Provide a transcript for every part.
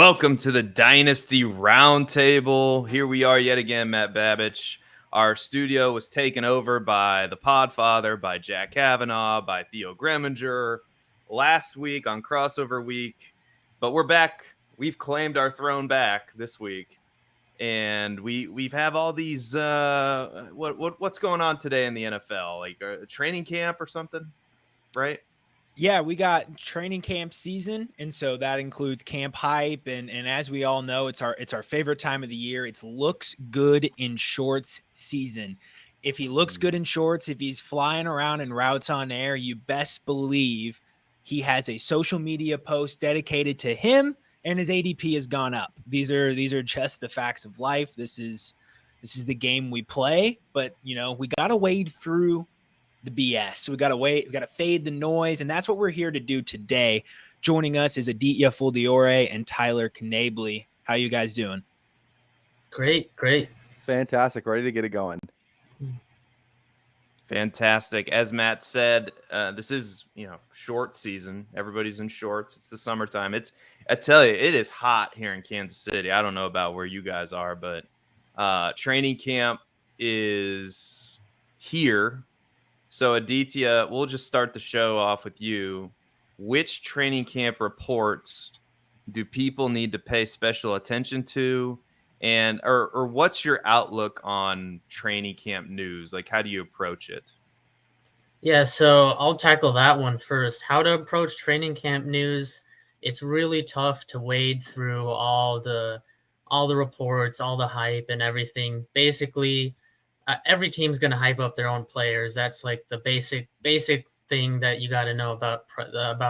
Welcome to the Dynasty Roundtable. Here we are yet again, Matt Babich. Our studio was taken over by the Podfather, by Jack Kavanaugh, by Theo Greminger last week on Crossover Week. But we're back. We've claimed our throne back this week. And we have all these what's going on today in the NFL? Like a training camp or something, right? Yeah, we got training camp season, and so that includes camp hype, and as we all know, it's our favorite time of the year. It's looks good in shorts season. If he looks good in shorts, if he's flying around in routes on air, you best believe he has a social media post dedicated to him, and his ADP has gone up. These are just the facts of life. This is the game we play, but we gotta wade through the BS. We got to fade the noise, and that's what we're here to do today. Joining us is Aditya Fuldeore and Tyler Knaeble. How you guys doing? Great. Fantastic. Ready to get it going. Fantastic. As Matt said, this is, short season. Everybody's in shorts. It's the summertime. I tell you, it is hot here in Kansas City. I don't know about where you guys are, but training camp is here. So, Aditya, we'll just start the show off with you. Which training camp reports do people need to pay special attention to? And or what's your outlook on training camp news? Like, how do you approach it? Yeah, so I'll tackle that one first. How to approach training camp news. It's really tough to wade through all the reports, all the hype and everything. Basically, every team's going to hype up their own players. That's like the basic thing that you got to know about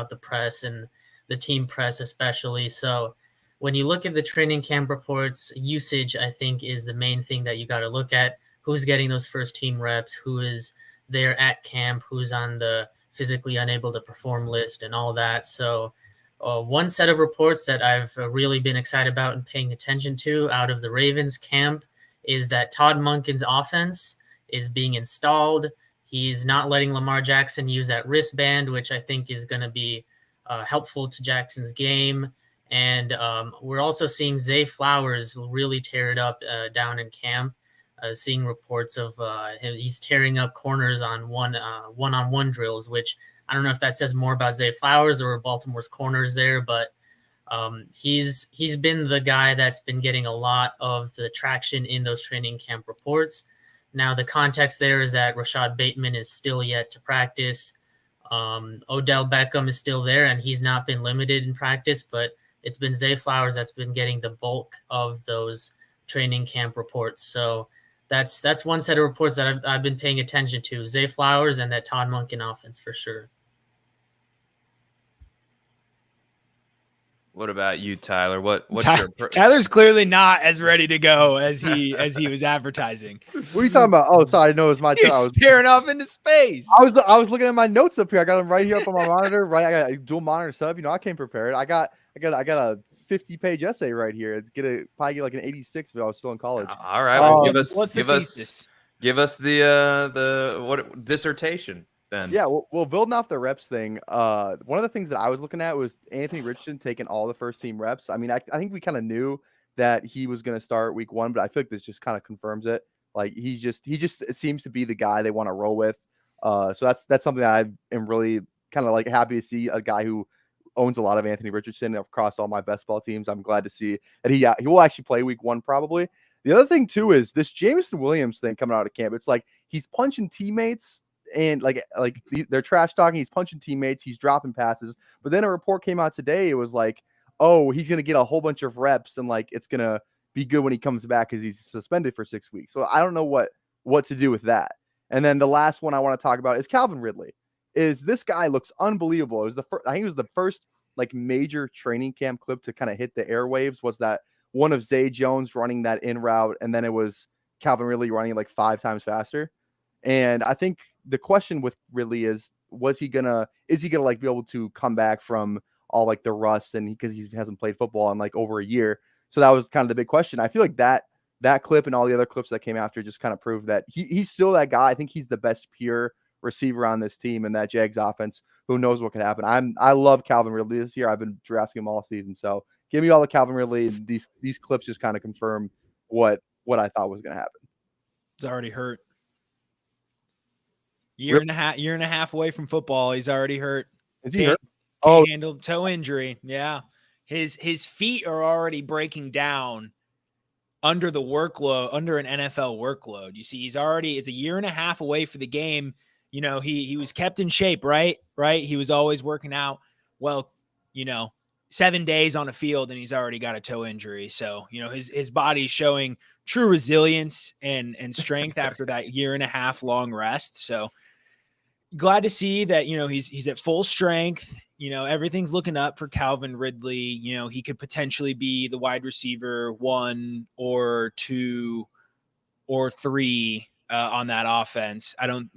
the press and the team press especially. So when you look at the training camp reports, usage, I think, is the main thing that you got to look at. Who's getting those first team reps, who is there at camp, who's on the physically unable to perform list and all that. So one set of reports that I've really been excited about and paying attention to out of the Ravens camp is that Todd Monken's offense is being installed. He's not letting Lamar Jackson use that wristband, which I think is going to be helpful to Jackson's game. And we're also seeing Zay Flowers really tear it up down in camp, seeing reports of he's tearing up corners on one-on-one drills, which I don't know if that says more about Zay Flowers or Baltimore's corners there, but he's been the guy that's been getting a lot of the traction in those training camp reports. Now, the context there is that Rashad Bateman is still yet to practice. Odell Beckham is still there, and he's not been limited in practice, but it's been Zay Flowers that's been getting the bulk of those training camp reports. So that's one set of reports that I've been paying attention to, Zay Flowers and that Todd Monken offense for sure. What about you, Tyler? What's your Tyler's clearly not as ready to go as he was advertising. What are you talking about? Oh, sorry, I know it was my turn. I was staring off into space. I was looking at my notes up here. I got them right here up on my monitor. Right, I got a dual monitor set up. I came prepared. I got a 50-page essay right here. It's probably get like an 86 if I was still in college. All right, well, give us the what dissertation. Then. Yeah, well, building off the reps thing, one of the things that I was looking at was Anthony Richardson taking all the first team reps. I mean, I think we kind of knew that he was going to start week 1, but I feel like this just kind of confirms it. Like he just seems to be the guy they want to roll with. So that's something that I am really kind of like happy to see, a guy who owns a lot of Anthony Richardson across all my best ball teams. I'm glad to see that he will actually play week 1 probably. The other thing too is this Jameson Williams thing coming out of camp. It's like he's punching teammates. And like they're trash talking. He's punching teammates. He's dropping passes. But then a report came out today. It was like, oh, he's going to get a whole bunch of reps and like it's going to be good when he comes back because he's suspended for 6 weeks. So I don't know what to do with that. And then the last one I want to talk about is Calvin Ridley. This guy looks unbelievable. It was I think it was the first like major training camp clip to kind of hit the airwaves. Was that one of Zay Jones running that in route, and then it was Calvin Ridley running like 5 times faster. And I think the question with Ridley is he gonna like be able to come back from all like the rust and because he hasn't played football in like over a year. So that was kind of the big question. I feel like that clip and all the other clips that came after just kind of proved that he's still that guy. I think he's the best pure receiver on this team and that Jags offense. Who knows what could happen? I love Calvin Ridley this year. I've been drafting him all season, so Give me all the Calvin Ridley. These clips just kind of confirm what I thought was going to happen. It's already hurt. Year and a half away from football. He's already hurt. Is he hurt? Can't handle toe injury. Yeah. His feet are already breaking down under the workload, under an NFL workload. You see, it's a year and a half away for the game. You know, he was kept in shape, right? He was always working out. Well, 7 days on a field and he's already got a toe injury. So, his body's showing true resilience and strength after that year and a half long rest. So glad to see that, he's at full strength. Everything's looking up for Calvin Ridley. He could potentially be the wide receiver 1 or 2 or 3 on that offense. I'm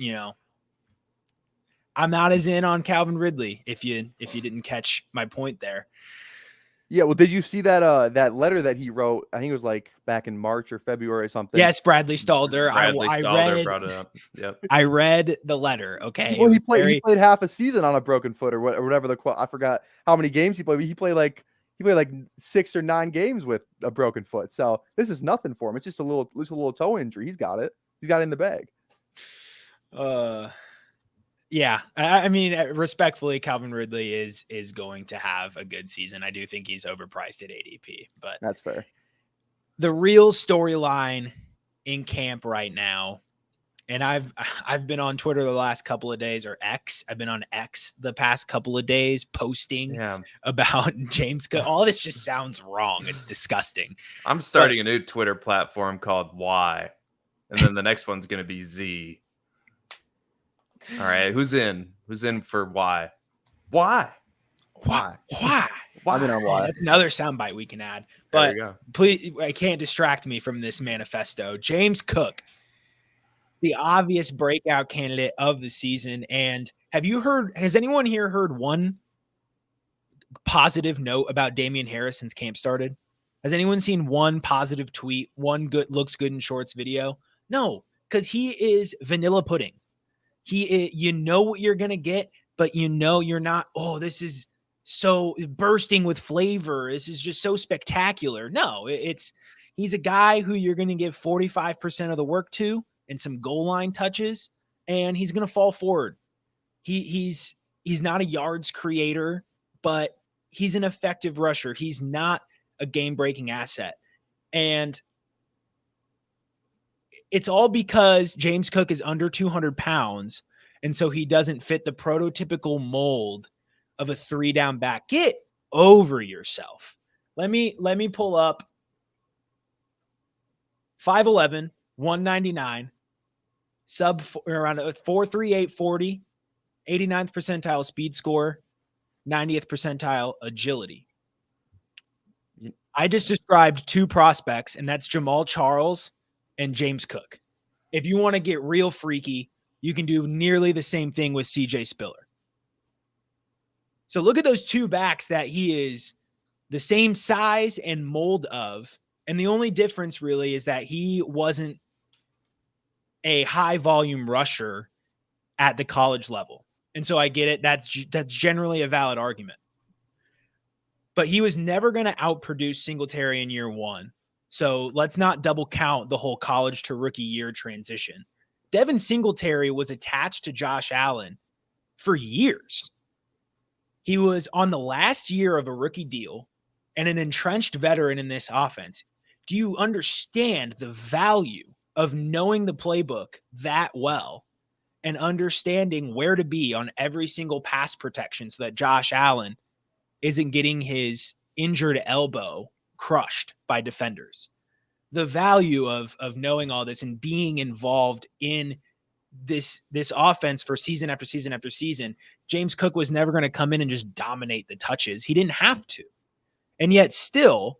not as in on Calvin Ridley if you didn't catch my point there. Yeah, well, did you see that letter that he wrote? I think it was like back in March or February or something. Yes, Bradley Stalder. Stalder brought it up. Yep. I read the letter. Okay. Well, he played half a season on a broken foot or whatever I forgot how many games he played. He played like 6 or 9 games with a broken foot. So this is nothing for him. It's just a little toe injury. He's got it. He's got it in the bag. Yeah, I mean, respectfully, Calvin Ridley is going to have a good season. I do think he's overpriced at ADP, but that's fair. The real storyline in camp right now, and I've been on Twitter the last couple of days, or X. I've been on X the past couple of days posting about James Cook. All this just sounds wrong. It's disgusting. I'm starting a new Twitter platform called Y, and then the next one's going to be Z. All right, who's in for why? Why? Why? I mean, why? That's another soundbite we can add. But please, I can't distract me from this manifesto. James Cook, the obvious breakout candidate of the season. And has anyone here heard one positive note about Damian Harris since camp started? Has anyone seen one positive tweet, one looks good in shorts video? No, because he is vanilla pudding. You know what you're going to get, but you're not, this is so bursting with flavor. This is just so spectacular. No, he's a guy who you're going to give 45% of the work to and some goal line touches, and he's going to fall forward. He's not a yards creator, but he's an effective rusher. He's not a game-breaking asset. And it's all because James Cook is under 200 pounds, and so he doesn't fit the prototypical mold of a 3-down back. Get over yourself. Let me pull up 5'11", 199, around a 4.38 40, 89th percentile speed score, 90th percentile agility. I just described 2 prospects, and that's Jamal Charles and James Cook. If you want to get real freaky, you can do nearly the same thing with CJ Spiller. So look at those 2 backs that he is the same size and mold of. And the only difference really is that he wasn't a high volume rusher at the college level. And so I get it. That's generally a valid argument. But he was never going to outproduce Singletary in year 1. So let's not double count the whole college to rookie year transition. Devin Singletary was attached to Josh Allen for years. He was on the last year of a rookie deal and an entrenched veteran in this offense. Do you understand the value of knowing the playbook that well and understanding where to be on every single pass protection so that Josh Allen isn't getting his injured elbow crushed by defenders? The value of knowing all this and being involved in this offense for season after season after season. James Cook was never going to come in and just dominate the touches. He didn't have to. And yet still,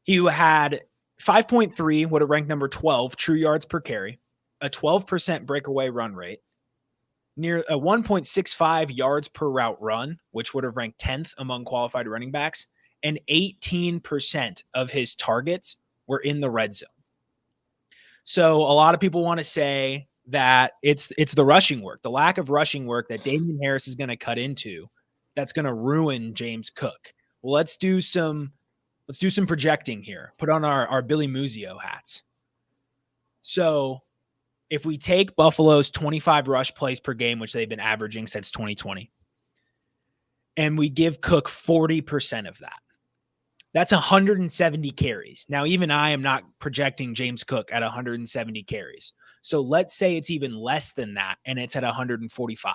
he had 5.3, would have ranked number 12 true yards per carry, a 12% breakaway run rate, near a 1.65 yards per route run, which would have ranked 10th among qualified running backs, and 18% of his targets were in the red zone. So a lot of people want to say that it's the rushing work, the lack of rushing work that Damian Harris is going to cut into, that's going to ruin James Cook. Well, let's do some projecting here. Put on our Billy Muzio hats. So if we take Buffalo's 25 rush plays per game, which they've been averaging since 2020, and we give Cook 40% of that, that's 170 carries. Now, even I am not projecting James Cook at 170 carries. So let's say it's even less than that, and it's at 145.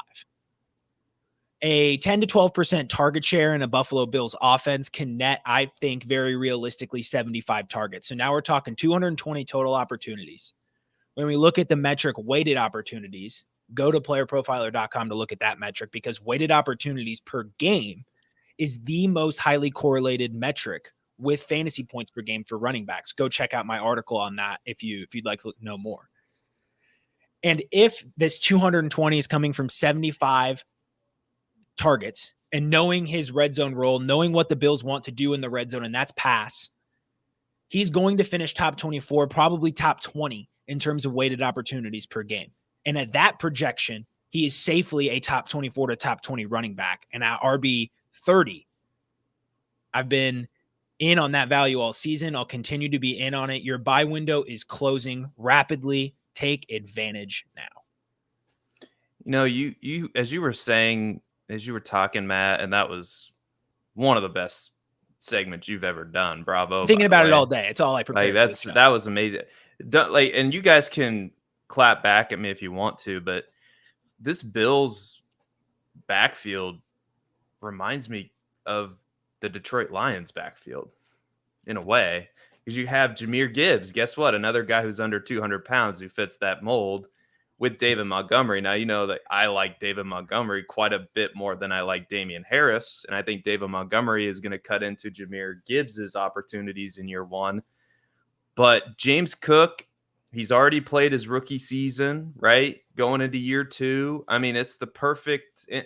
A 10 to 12% target share in a Buffalo Bills offense can net, I think, very realistically 75 targets. So now we're talking 220 total opportunities. When we look at the metric weighted opportunities, go to playerprofiler.com to look at that metric, because weighted opportunities per game is the most highly correlated metric with fantasy points per game for running backs. Go check out my article on that if you'd like to know more. And if this 220 is coming from 75 targets, and knowing his red zone role, knowing what the Bills want to do in the red zone, and that's pass, he's going to finish top 24, probably top 20 in terms of weighted opportunities per game. And at that projection, he is safely a top 24 to top 20 running back. And at RB 30, I've been in on that value all season. I'll continue to be in on it. Your buy window is closing rapidly. Take advantage now. You know, you as you were saying, as you were talking, Matt, and that was one of the best segments you've ever done. Bravo. Thinking about it all day. It's all I prepared. Like that was amazing. Like, and you guys can clap back at me if you want to, but this Bills backfield reminds me of the Detroit Lions backfield in a way, because you have Jahmyr Gibbs. Guess what? Another guy who's under 200 pounds who fits that mold, with David Montgomery. Now, you know that I like David Montgomery quite a bit more than I like Damian Harris. And I think David Montgomery is going to cut into Jahmyr Gibbs's opportunities in year one. But James Cook, he's already played his rookie season, right? Going into year two. I mean, it's the perfect, and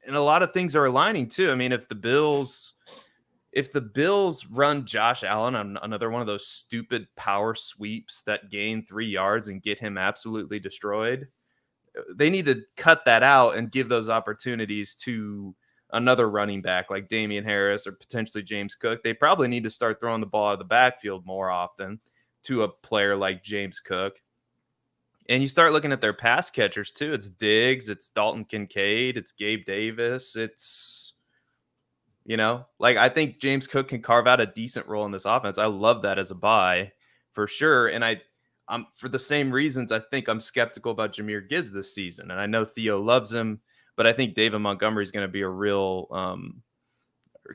a lot of things are aligning too. I mean, if the Bills run Josh Allen on another one of those stupid power sweeps that gain 3 yards and get him absolutely destroyed, they need to cut that out and give those opportunities to another running back like Damian Harris or potentially James Cook. They probably need to start throwing the ball out of the backfield more often to a player like James Cook. And you start looking at their pass catchers too. It's Diggs, it's Dalton Kincaid, it's Gabe Davis, it's, you know, like, I think James Cook can carve out a decent role in this offense. I love that as a buy for sure. And I'm for the same reasons, I think I'm skeptical about Jahmyr Gibbs this season. And I know Theo loves him, but I think David Montgomery is going to be a real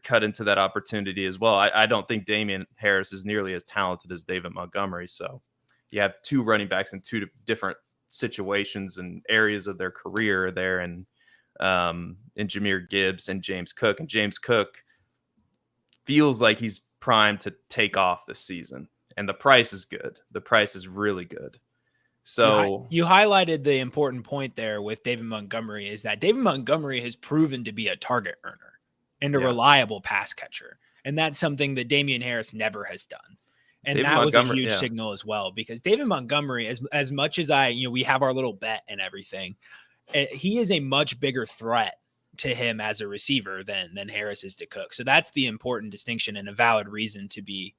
cut into that opportunity as well. I don't think Damian Harris is nearly as talented as David Montgomery. So you have two running backs in two different situations and areas of their career there. And in Jahmyr Gibbs and James Cook. And James Cook feels like he's primed to take off this season. And the price is good. The price is really good. So you highlighted the important point there with David Montgomery, is that David Montgomery has proven to be a target earner and a reliable pass catcher. And that's something that Damian Harris never has done. And David that was a huge signal as well, because David Montgomery, as much as we have our little bet and everything, he is a much bigger threat to him as a receiver than Harris is to Cook. So that's the important distinction and a valid reason to be,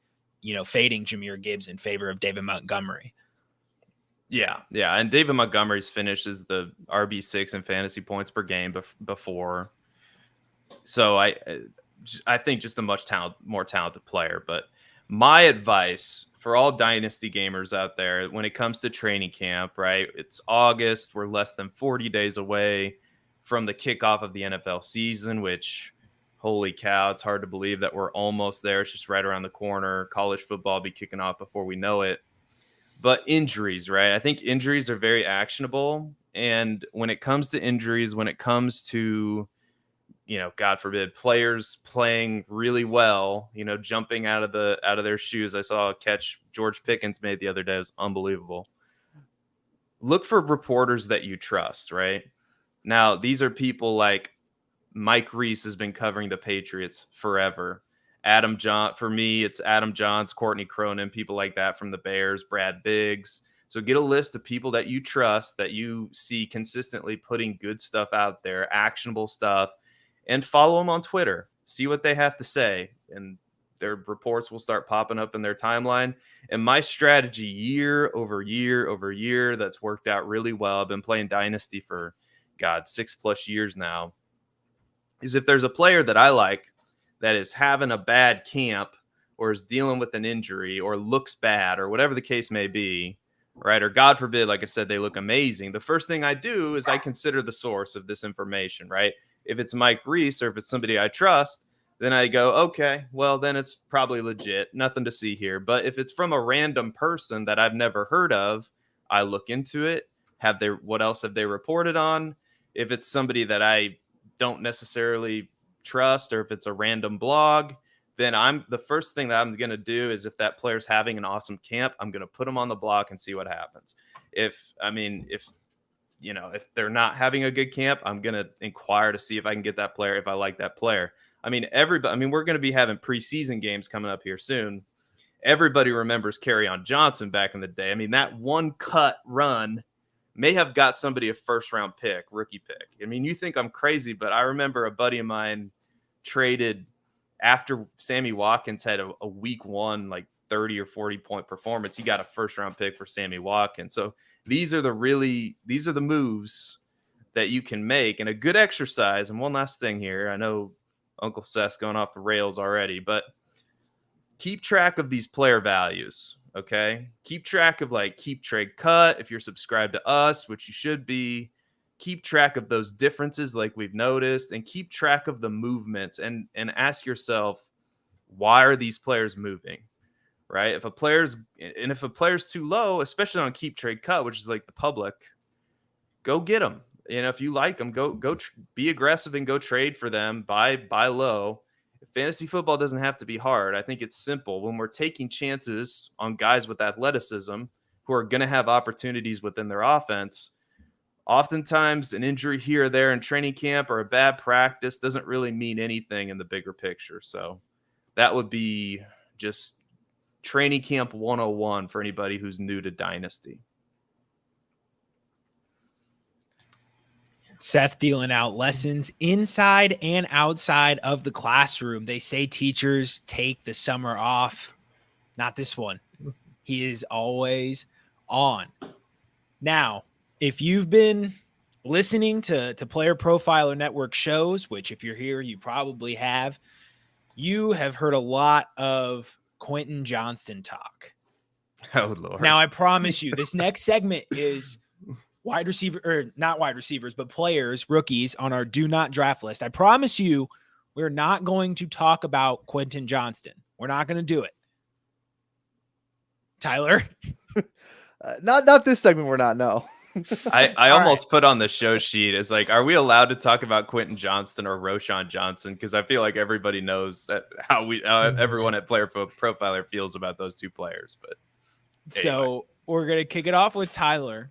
fading Jahmyr Gibbs in favor of David Montgomery. Yeah. And David Montgomery's finish is the RB6 in fantasy points per game before. So I think just a much more talented player. But my advice for all Dynasty gamers out there, when it comes to training camp, right? It's August. We're less than 40 days away from the kickoff of the NFL season, which, holy cow, it's hard to believe that we're almost there. It's just right around the corner. College football will be kicking off before we know it. But injuries, right? I think injuries are very actionable. And when it comes to injuries, when it comes to, God forbid, players playing really well, jumping out of their shoes. I saw a catch George Pickens made the other day. It was unbelievable. Look for reporters that you trust, right? Now, these are people like Mike Reese has been covering the Patriots forever. For me, it's Adam Johns, Courtney Cronin, people like that from the Bears, Brad Biggs. So get a list of people that you trust, that you see consistently putting good stuff out there, actionable stuff, and follow them on Twitter. see what they have to say, and their reports will start popping up in their timeline. And my strategy year over year over year that's worked out really well, I've been playing Dynasty for 6+ years now, is if there's a player that I like that is having a bad camp or is dealing with an injury or looks bad or whatever the case may be, right? Or God forbid, like I said, they look amazing. The first thing I do is I consider the source of this information, right? If it's Mike Reese or if it's somebody I trust, then I go, okay, well, then it's probably legit. Nothing to see here. But if it's from a random person that I've never heard of, I look into it. What else have they reported on? If it's somebody that I don't necessarily trust, or if it's a random blog, then the first thing that I'm going to do is, if that player's having an awesome camp, I'm going to put them on the block and see what happens. If they're not having a good camp, I'm going to inquire to see if I can get that player, if I like that player. We're going to be having preseason games coming up here soon. Everybody remembers Kerryon Johnson back in the day. That one cut run may have got somebody a first-round pick, rookie pick. You think I'm crazy, but I remember a buddy of mine traded after Sammy Watkins had a week one, like 30 or 40 point performance. He got a first-round pick for Sammy Watkins. So these are the moves that you can make, and a good exercise. And one last thing here, I know Uncle Seth's going off the rails already, but keep track of these player values. Okay. Keep track of keep trade cut. If you're subscribed to us, which you should be, keep track of those differences like we've noticed, and keep track of the movements, and ask yourself, why are these players moving? Right. If a player's too low, especially on keep trade cut, which is like the public, go get them. If you like them, go be aggressive and go trade for them. Buy low. Fantasy football doesn't have to be hard. I think it's simple. When we're taking chances on guys with athleticism who are going to have opportunities within their offense, oftentimes an injury here or there in training camp or a bad practice doesn't really mean anything in the bigger picture. So that would be just training camp 101 for anybody who's new to Dynasty. Seth dealing out lessons inside and outside of the classroom. They say teachers take the summer off. Not this one. He is always on. Now, if you've been listening to Player Profiler Network shows, which if you're here, you probably have, you have heard a lot of Quentin Johnston talk. Oh, Lord. Now, I promise you, this next segment is wide receiver, or not wide receivers, but players, rookies on our do not draft list. I promise you, we're not going to talk about Quentin Johnston. We're not going to do it. Tyler? Not this segment. We're not. No. I almost put on the show sheet as are we allowed to talk about Quentin Johnston or Roschon Johnson? Because I feel like everybody knows how everyone at Player Profiler feels about those two players. But anyway. So we're going to kick it off with Tyler.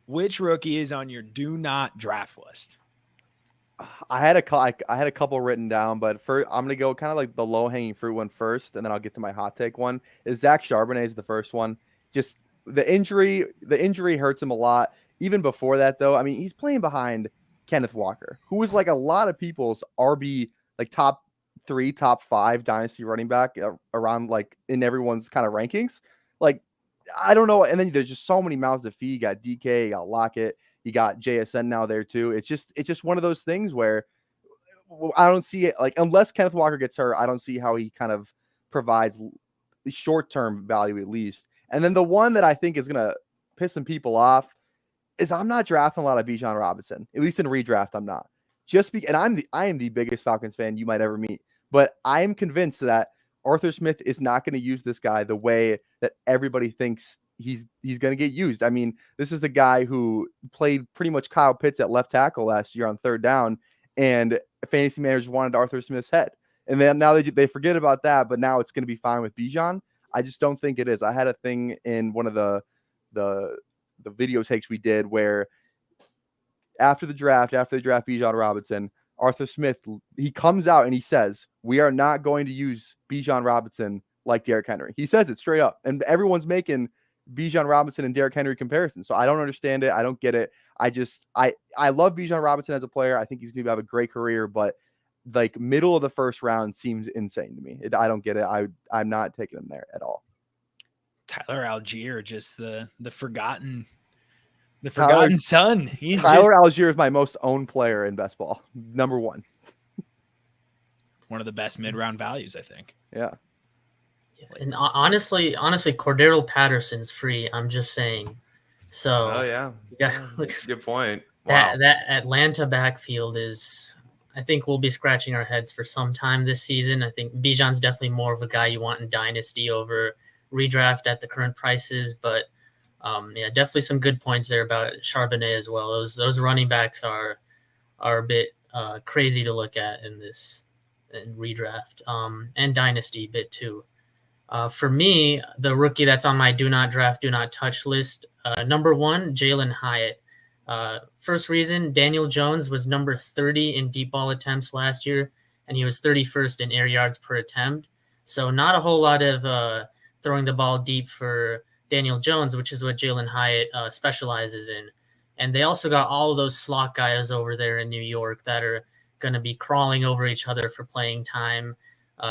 Which rookie is on your do not draft list? I had a couple written down, but first I'm gonna go kind of like the low hanging fruit one first, and then I'll get to my hot take one. Is Zach Charbonnet is the first one. Just the injury hurts him a lot. Even before that, though, he's playing behind Kenneth Walker, who was like a lot of people's RB, like top 3, top 5 dynasty running back around in everyone's kind of rankings. I don't know. And then there's just so many mouths to feed. You got DK, you got Lockett, you got JSN now there too. It's just one of those things where I don't see it, unless Kenneth Walker gets hurt, I don't see how he kind of provides short-term value at least. And then the one that I think is going to piss some people off is I'm not drafting a lot of Bijan Robinson, at least in redraft. I'm not, and I am the biggest Falcons fan you might ever meet, but I am convinced that Arthur Smith is not going to use this guy the way that everybody thinks he's going to get used. This is the guy who played pretty much Kyle Pitts at left tackle last year on third down, and fantasy managers wanted Arthur Smith's head. And then now they forget about that, but now it's going to be fine with Bijan. I just don't think it is. I had a thing in one of the video takes we did where after the draft Bijan Robinson, Arthur Smith, he comes out and he says, we are not going to use Bijan Robinson like Derrick Henry. He says it straight up. And everyone's making Bijan Robinson and Derrick Henry comparisons. So I don't understand it. I don't get it. I love Bijan Robinson as a player. I think he's going to have a great career, but like middle of the first round seems insane to me. I don't get it. I'm not taking him there at all. Tyler Algier, just the forgotten Tyler- son. He's Tyler just Algier is my most owned player in best ball. Number one. one of the best mid-round values, I think. Yeah. And honestly, Cordero Patterson's free. I'm just saying. So Oh yeah, that's a good point. Wow. That Atlanta backfield is, I think we'll be scratching our heads for some time this season. I think Bijan's definitely more of a guy you want in Dynasty over redraft at the current prices, but yeah, definitely some good points there about Charbonnet as well. Those running backs are a bit crazy to look at in redraft and Dynasty a bit too. For me, the rookie that's on my do not draft, do not touch list, number 1, Jalen Hyatt. First reason, Daniel Jones was number 30 in deep ball attempts last year, and he was 31st in air yards per attempt. So not a whole lot of throwing the ball deep for Daniel Jones, which is what Jalen Hyatt specializes in. And they also got all of those slot guys over there in New York that are going to be crawling over each other for playing time.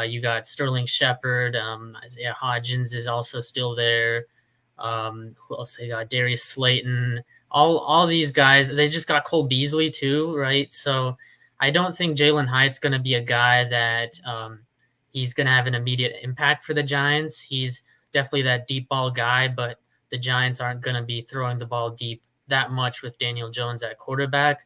You got Sterling Shepard, Isaiah Hodgins is also still there. Who else they got? Darius Slayton. All these guys. They just got Cole Beasley too, right? So I don't think Jalen Hyatt's going to be a guy that he's going to have an immediate impact for the Giants. He's definitely that deep ball guy, but the Giants aren't going to be throwing the ball deep that much with Daniel Jones at quarterback.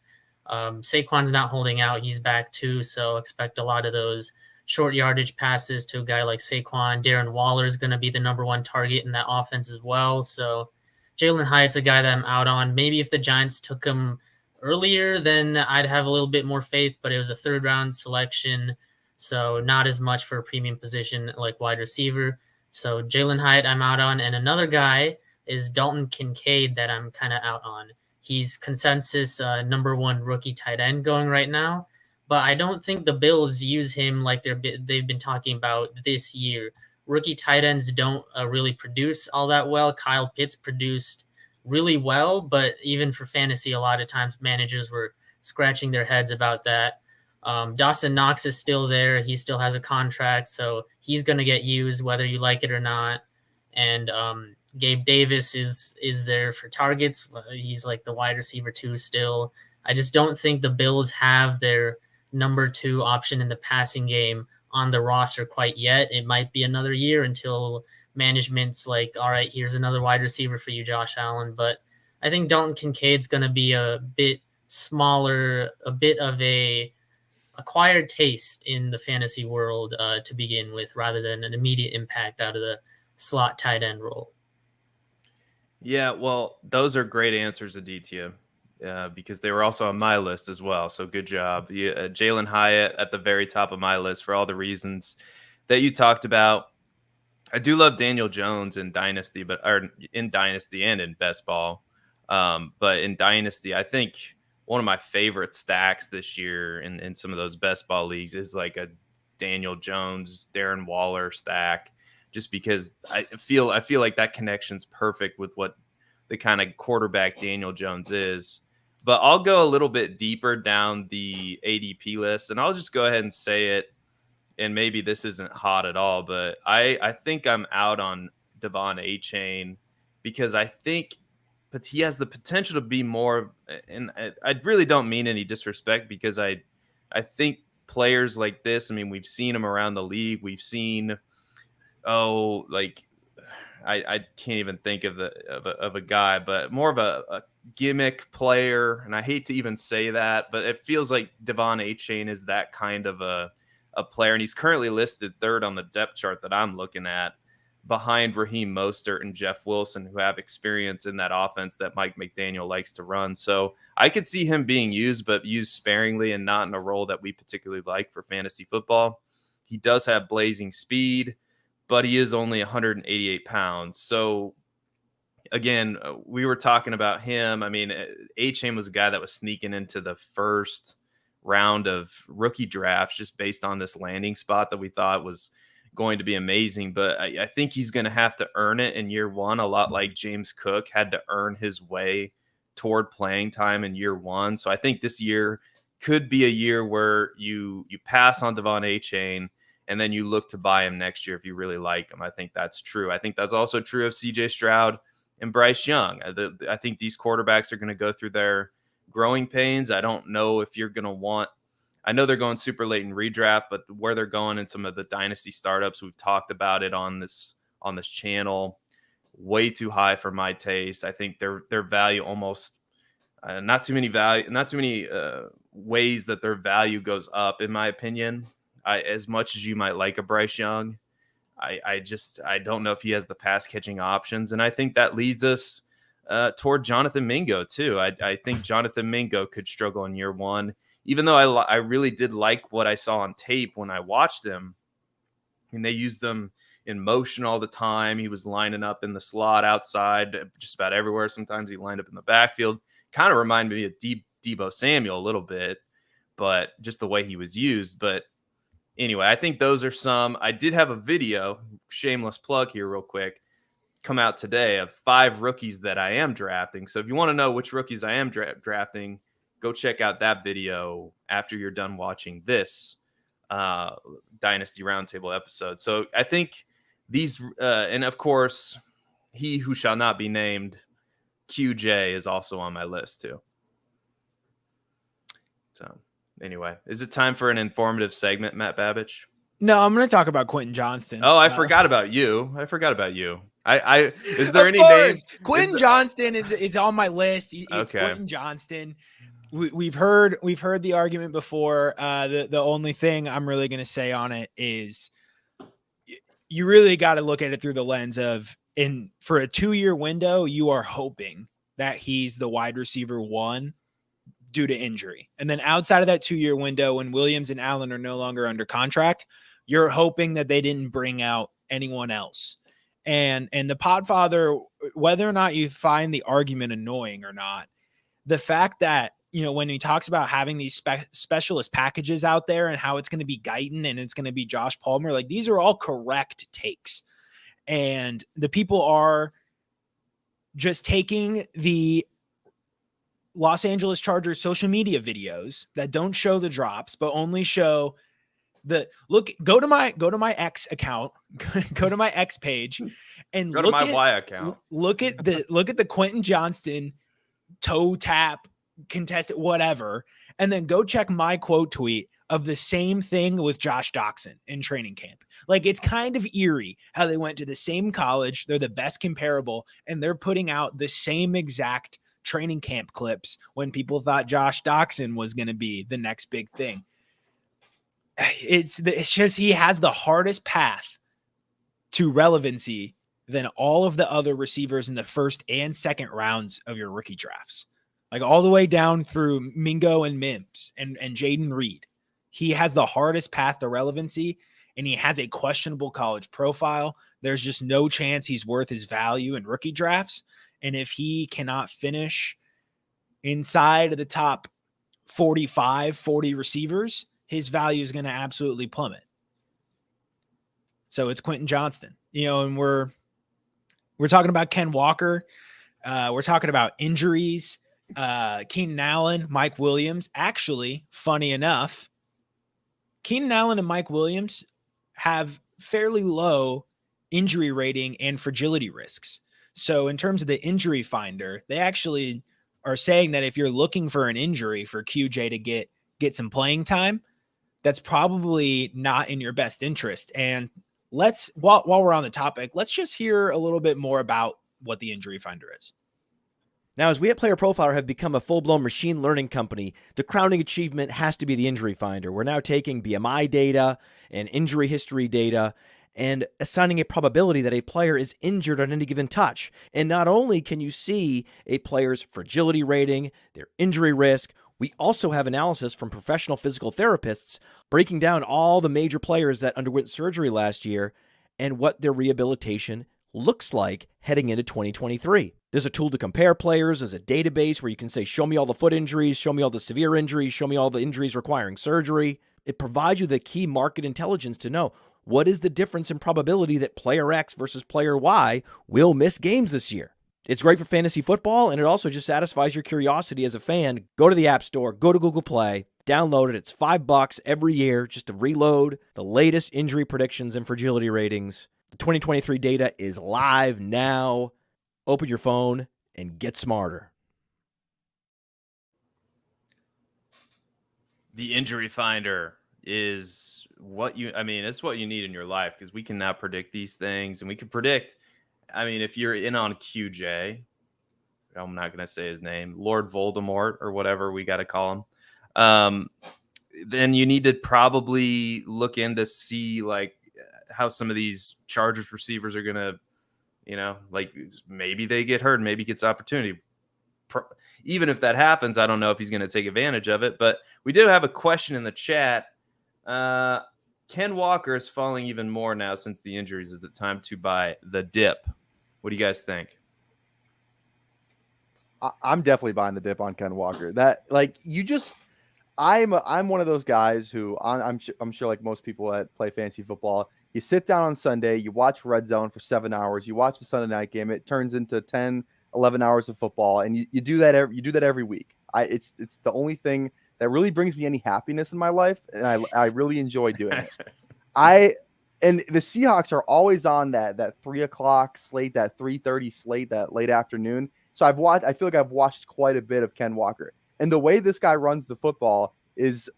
Saquon's not holding out. He's back too, so expect a lot of those short yardage passes to a guy like Saquon. Darren Waller is going to be the number 1 target in that offense as well. So Jalen Hyatt's a guy that I'm out on. Maybe if the Giants took him earlier, then I'd have a little bit more faith, but it was a 3rd round selection, so not as much for a premium position like wide receiver. So Jalen Hyatt I'm out on. And another guy is Dalton Kincaid that I'm kind of out on. He's consensus number 1 rookie tight end going right now. But I don't think the Bills use him like they've been talking about this year. Rookie tight ends don't really produce all that well. Kyle Pitts produced really well, but even for fantasy, a lot of times managers were scratching their heads about that. Dawson Knox is still there. He still has a contract, so he's going to get used whether you like it or not. And Gabe Davis is there for targets. He's like the wide receiver too still. I just don't think the Bills have their number 2 option in the passing game on the roster quite yet. It might be another year until management's like, all right, here's another wide receiver for you, Josh Allen. But I think Dalton Kincaid's going to be a bit smaller, a bit of a acquired taste in the fantasy world to begin with, rather than an immediate impact out of the slot tight end role. Yeah, well, those are great answers, Aditya. Because they were also on my list as well. So good job. Jalen Hyatt at the very top of my list for all the reasons that you talked about. I do love Daniel Jones in Dynasty, or in Dynasty and in Best Ball. But in Dynasty, I think one of my favorite stacks this year in some of those Best Ball leagues is like a Daniel Jones, Darren Waller stack, just because I feel like that connection's perfect with what the kind of quarterback Daniel Jones is. But I'll go a little bit deeper down the ADP list, and I'll just go ahead and say it. And maybe this isn't hot at all, but I think I'm out on Devon A-Chain because I think he has the potential to be more. And I really don't mean any disrespect, because I think players like this, I mean, we've seen them around the league. We've seen, I can't even think of a guy, but more of a gimmick player. And I hate to even say that, but it feels like Devon A-Chain is that kind of a player. And he's currently listed 3rd on the depth chart that I'm looking at, behind Raheem Mostert and Jeff Wilson, who have experience in that offense that Mike McDaniel likes to run. So I could see him being used, but used sparingly and not in a role that we particularly like for fantasy football. He does have blazing speed, but he is only 188 pounds. So again, we were talking about him. I mean, A-Chain was a guy that was sneaking into the first round of rookie drafts just based on this landing spot that we thought was going to be amazing. But I think he's going to have to earn it in year 1, a lot like James Cook had to earn his way toward playing time in year 1. So I think this year could be a year where you pass on Devon A-Chain and then you look to buy him next year if you really like him. I think that's true. I think that's also true of CJ Stroud and Bryce Young. I think these quarterbacks are going to go through their growing pains. I don't know if you're going to want, I know they're going super late in redraft, but where they're going in some of the dynasty startups, we've talked about it on this channel, way too high for my taste. I think their value almost not too many ways that their value goes up, in my opinion. As much as you might like a Bryce Young, I don't know if he has the pass catching options. And I think that leads us toward Jonathan Mingo too. I think Jonathan Mingo could struggle in year one, even though I really did like what I saw on tape when I watched him, and they used him in motion all the time. He was lining up in the slot outside just about everywhere. Sometimes he lined up in the backfield. Kind of reminded me of Deebo Samuel a little bit, but just the way he was used. But anyway, I think those are some. I did have a video, shameless plug here real quick, come out today of 5 rookies that I am drafting. So if you want to know which rookies I am drafting, go check out that video after you're done watching this Dynasty Roundtable episode. So I think these, and of course, he who shall not be named, QJ, is also on my list too. So anyway, is it time for an informative segment, Matt Babich? No, I'm going to talk about Quentin Johnston. Oh, I forgot about you. I is there of any course. names? Quentin Johnston is on my list. It's Okay. Quentin Johnston. We've heard the argument before. The only thing I'm really going to say on it is you really got to look at it through the lens of, for a 2-year window, you are hoping that he's the wide receiver 1 due to injury. And then outside of that 2-year window, when Williams and Allen are no longer under contract, you're hoping that they didn't bring out anyone else. And the Podfather, whether or not you find the argument annoying or not, the fact that, when he talks about having these specialist packages out there and how it's going to be Guyton and it's going to be Josh Palmer, like, these are all correct takes. And the people are just taking the Los Angeles Chargers social media videos that don't show the drops, but only show go to my X account, go to my X page, and Go to my Y account. Look at the Quentin Johnston toe tap contested, whatever, and then go check my quote tweet of the same thing with Josh Doxson in training camp. Like, it's kind of eerie how they went to the same college. They're the best comparable, and they're putting out the same exact training camp clips when people thought Josh Doxson was going to be the next big thing. It's just, he has the hardest path to relevancy than all of the other receivers in the first and second rounds of your rookie drafts. Like, all the way down through Mingo and Mims and Jaden Reed. He has the hardest path to relevancy, and he has a questionable college profile. There's just no chance he's worth his value in rookie drafts. And if he cannot finish inside of the top 40 receivers, his value is going to absolutely plummet. So it's Quentin Johnston, and we're talking about Ken Walker. We're talking about injuries. Keenan Allen, Mike Williams. Actually, funny enough, Keenan Allen and Mike Williams have fairly low injury rating and fragility risks. So in terms of the injury finder, they actually are saying that if you're looking for an injury for QJ to get some playing time, that's probably not in your best interest. And while we're on the topic, let's just hear a little bit more about what the injury finder is. Now, as we at PlayerProfiler have become a full-blown machine learning company, the crowning achievement has to be the injury finder. We're now taking BMI data and injury history data and assigning a probability that a player is injured on any given touch. And not only can you see a player's fragility rating, their injury risk, we also have analysis from professional physical therapists breaking down all the major players that underwent surgery last year and what their rehabilitation looks like heading into 2023. There's a tool to compare players. There's a database where you can say, show me all the foot injuries, show me all the severe injuries, show me all the injuries requiring surgery. It provides you the key market intelligence to know what is the difference in probability that player X versus player Y will miss games this year. It's great for fantasy football, and it also just satisfies your curiosity as a fan. Go to the App Store, go to Google Play, Download it. It's $5 every year just to reload the latest injury predictions and fragility ratings. The 2023 data is live now. Open your phone and get smarter. The injury finder is it's what you need in your life, because we can now predict these things, and we can predict. I mean, if you're in on QJ, I'm not going to say his name, Lord Voldemort or whatever we got to call him. Then you need to probably look in to see like how some of these Chargers receivers are going to, like maybe they get hurt, maybe gets opportunity. Even if that happens, I don't know if he's going to take advantage of it. But we did have a question in the chat. Ken Walker is falling even more now since the injuries. Is it time to buy the dip? What do you guys think? I'm definitely buying the dip on Ken Walker. That I'm one of those guys who I'm sure like most people that play fantasy football, you sit down on Sunday, you watch Red Zone for 7 hours, you watch the Sunday night game, it turns into 10, 11 hours of football, and you do that every week. It's the only thing that really brings me any happiness in my life, and I really enjoy doing it. And the Seahawks are always on that 3:00 slate, that 3:30 slate, that late afternoon. So I feel like I've watched quite a bit of Ken Walker, and the way this guy runs the football he's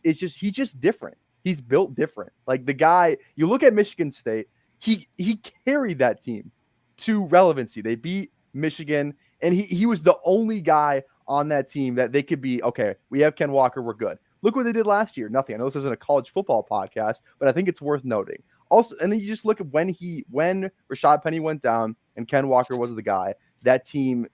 just different. He's built different. Like the guy, you look at Michigan State, he carried that team to relevancy. They beat Michigan, and he was the only guy on that team that they could be, okay, we have Ken Walker, we're good. Look what they did last year. Nothing. I know this isn't a college football podcast, but I think it's worth noting. Also, and then you just look at when Rashad Penny went down and Ken Walker was the guy, that team,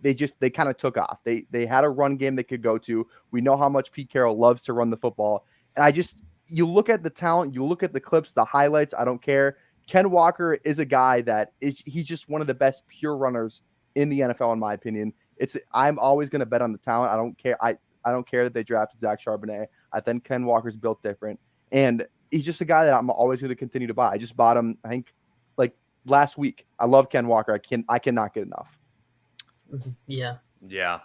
they kind of took off. They had a run game they could go to. We know how much Pete Carroll loves to run the football. And you look at the talent, you look at the clips, the highlights, I don't care. Ken Walker is a guy he's just one of the best pure runners in the NFL, in my opinion. I'm always going to bet on the talent. I don't care. I don't care that they drafted Zach Charbonnet. I think Ken Walker's built different. And he's just a guy that I'm always going to continue to buy. I just bought him, I think, like last week. I love Ken Walker. I cannot get enough. Yeah. Yeah.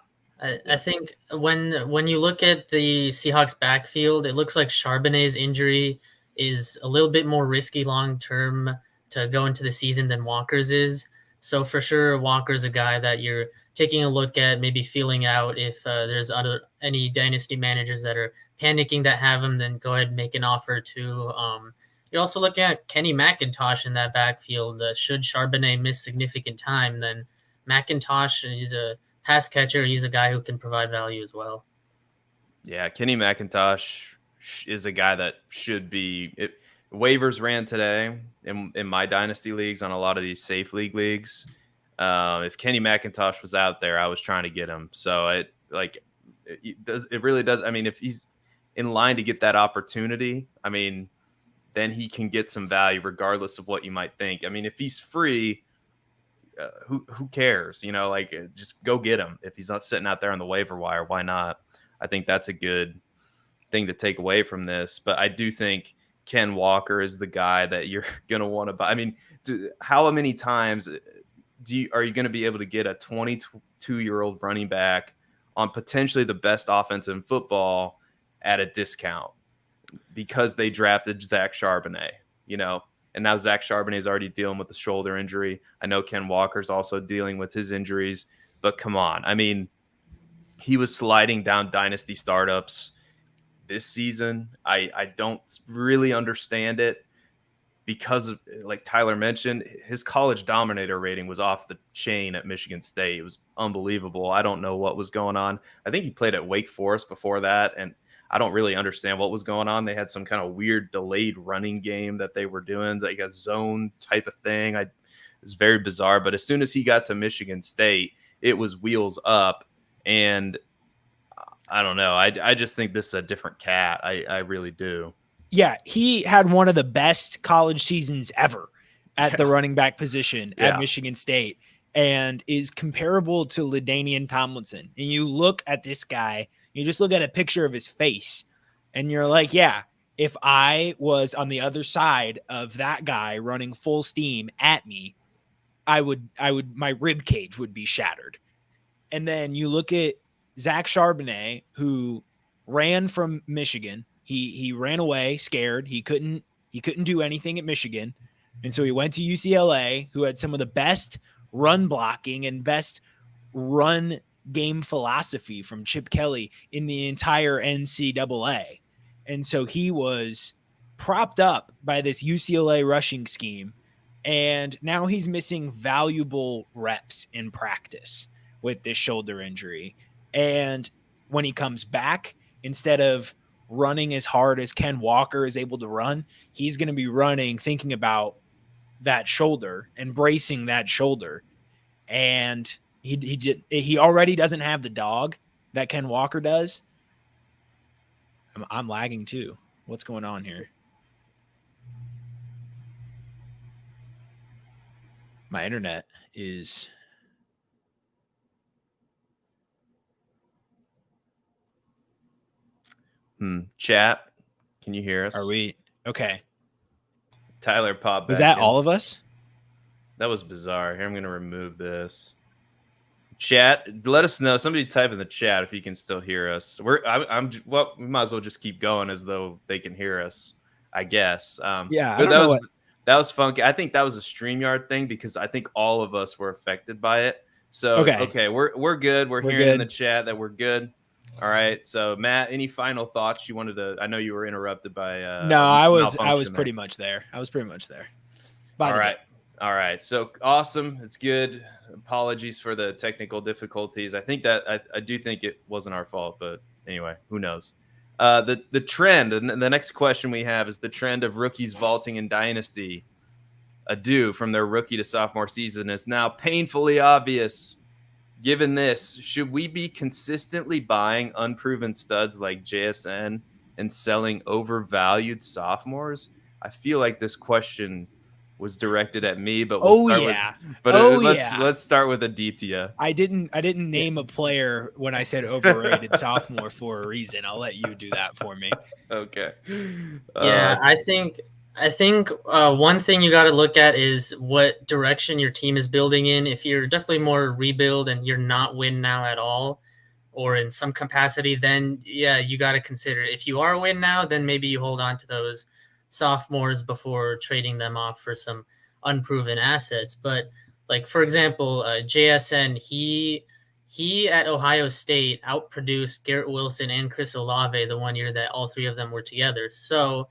I think when you look at the Seahawks backfield, it looks like Charbonnet's injury is a little bit more risky long term to go into the season than Walker's is. So for sure, Walker's a guy that you're taking a look at, maybe feeling out. If there's any dynasty managers that are panicking that have him, then go ahead and make an offer to. You're also looking at Kenny McIntosh in that backfield. Should Charbonnet miss significant time, then McIntosh, he's a pass catcher. He's a guy who can provide value as well. Yeah, Kenny McIntosh is a guy that should be. Waivers ran today in my dynasty leagues, on a lot of these safe leagues. If Kenny McIntosh was out there, I was trying to get him. So it really does. I mean, if he's in line to get that opportunity, I mean, then he can get some value regardless of what you might think. I mean, if he's free, who cares? Just go get him. If he's not sitting out there on the waiver wire, why not? I think that's a good thing to take away from this. But I do think Ken Walker is the guy that you're going to want to buy. I mean, how many times are you going to be able to get a 22-year-old running back on potentially the best offense in football at a discount because they drafted Zach Charbonnet, and now Zach Charbonnet is already dealing with the shoulder injury. I know Ken Walker's also dealing with his injuries, but come on. I mean, he was sliding down dynasty startups this season. I don't really understand it because of, like Tyler mentioned, his college dominator rating was off the chain at Michigan State. It was unbelievable. I don't know what was going on. I think he played at Wake Forest before that, and I don't really understand what was going on. They had some kind of weird delayed running game that they were doing, like a zone type of thing. It's very bizarre. But as soon as he got to Michigan State, it was wheels up. And I don't know. I just think this is a different cat. I really do. Yeah, he had one of the best college seasons ever at the running back position at Michigan State, and is comparable to LaDainian Tomlinson. And you look at this guy, you just look at a picture of his face, and you're like, yeah, if I was on the other side of that guy running full steam at me, my rib cage would be shattered. And then you look at Zach Charbonnet, who ran from Michigan. He ran away scared. He couldn't do anything at Michigan. And so he went to UCLA, who had some of the best run blocking and best run game philosophy from Chip Kelly in the entire NCAA. And so he was propped up by this UCLA rushing scheme. And now he's missing valuable reps in practice with this shoulder injury. And when he comes back, instead of running as hard as Ken Walker is able to run, he's going to be running, thinking about that shoulder and bracing that shoulder. And he already doesn't have the dog that Ken Walker does. I'm lagging too. What's going on here? My internet is Chat, can you hear us? Are we okay? Tyler popped. Was back that in. all of us? That was bizarre. Here, I'm going to remove this. Chat, let us know. Somebody type in the chat if you can still hear us. Well, we might as well just keep going as though they can hear us, I guess. Yeah, but that was funky. I think that was a StreamYard thing because I think all of us were affected by it. So okay, we're good. We're hearing good in the chat that we're good. All right. So Matt, any final thoughts you wanted to? I know you were interrupted by. No, I was pretty much there. All right. So awesome. It's good. Apologies for the technical difficulties. I think that I do think it wasn't our fault, but anyway, who knows? The trend, and the next question we have is the trend of rookies vaulting in Dynasty adieu from their rookie to sophomore season is now painfully obvious. Given this, should we be consistently buying unproven studs like JSN and selling overvalued sophomores? I feel like this question was directed at me, but let's start with Aditya. I didn't name a player when I said overrated sophomore for a reason. I'll let you do that for me. Okay. Yeah, I think one thing you got to look at is what direction your team is building in. If you're definitely more rebuild and you're not win now at all, or in some capacity, then yeah, you got to consider it. If you are win now, then maybe you hold on to those sophomores before trading them off for some unproven assets. But like, for example, JSN, he at Ohio State outproduced Garrett Wilson and Chris Olave the one year that all three of them were together. So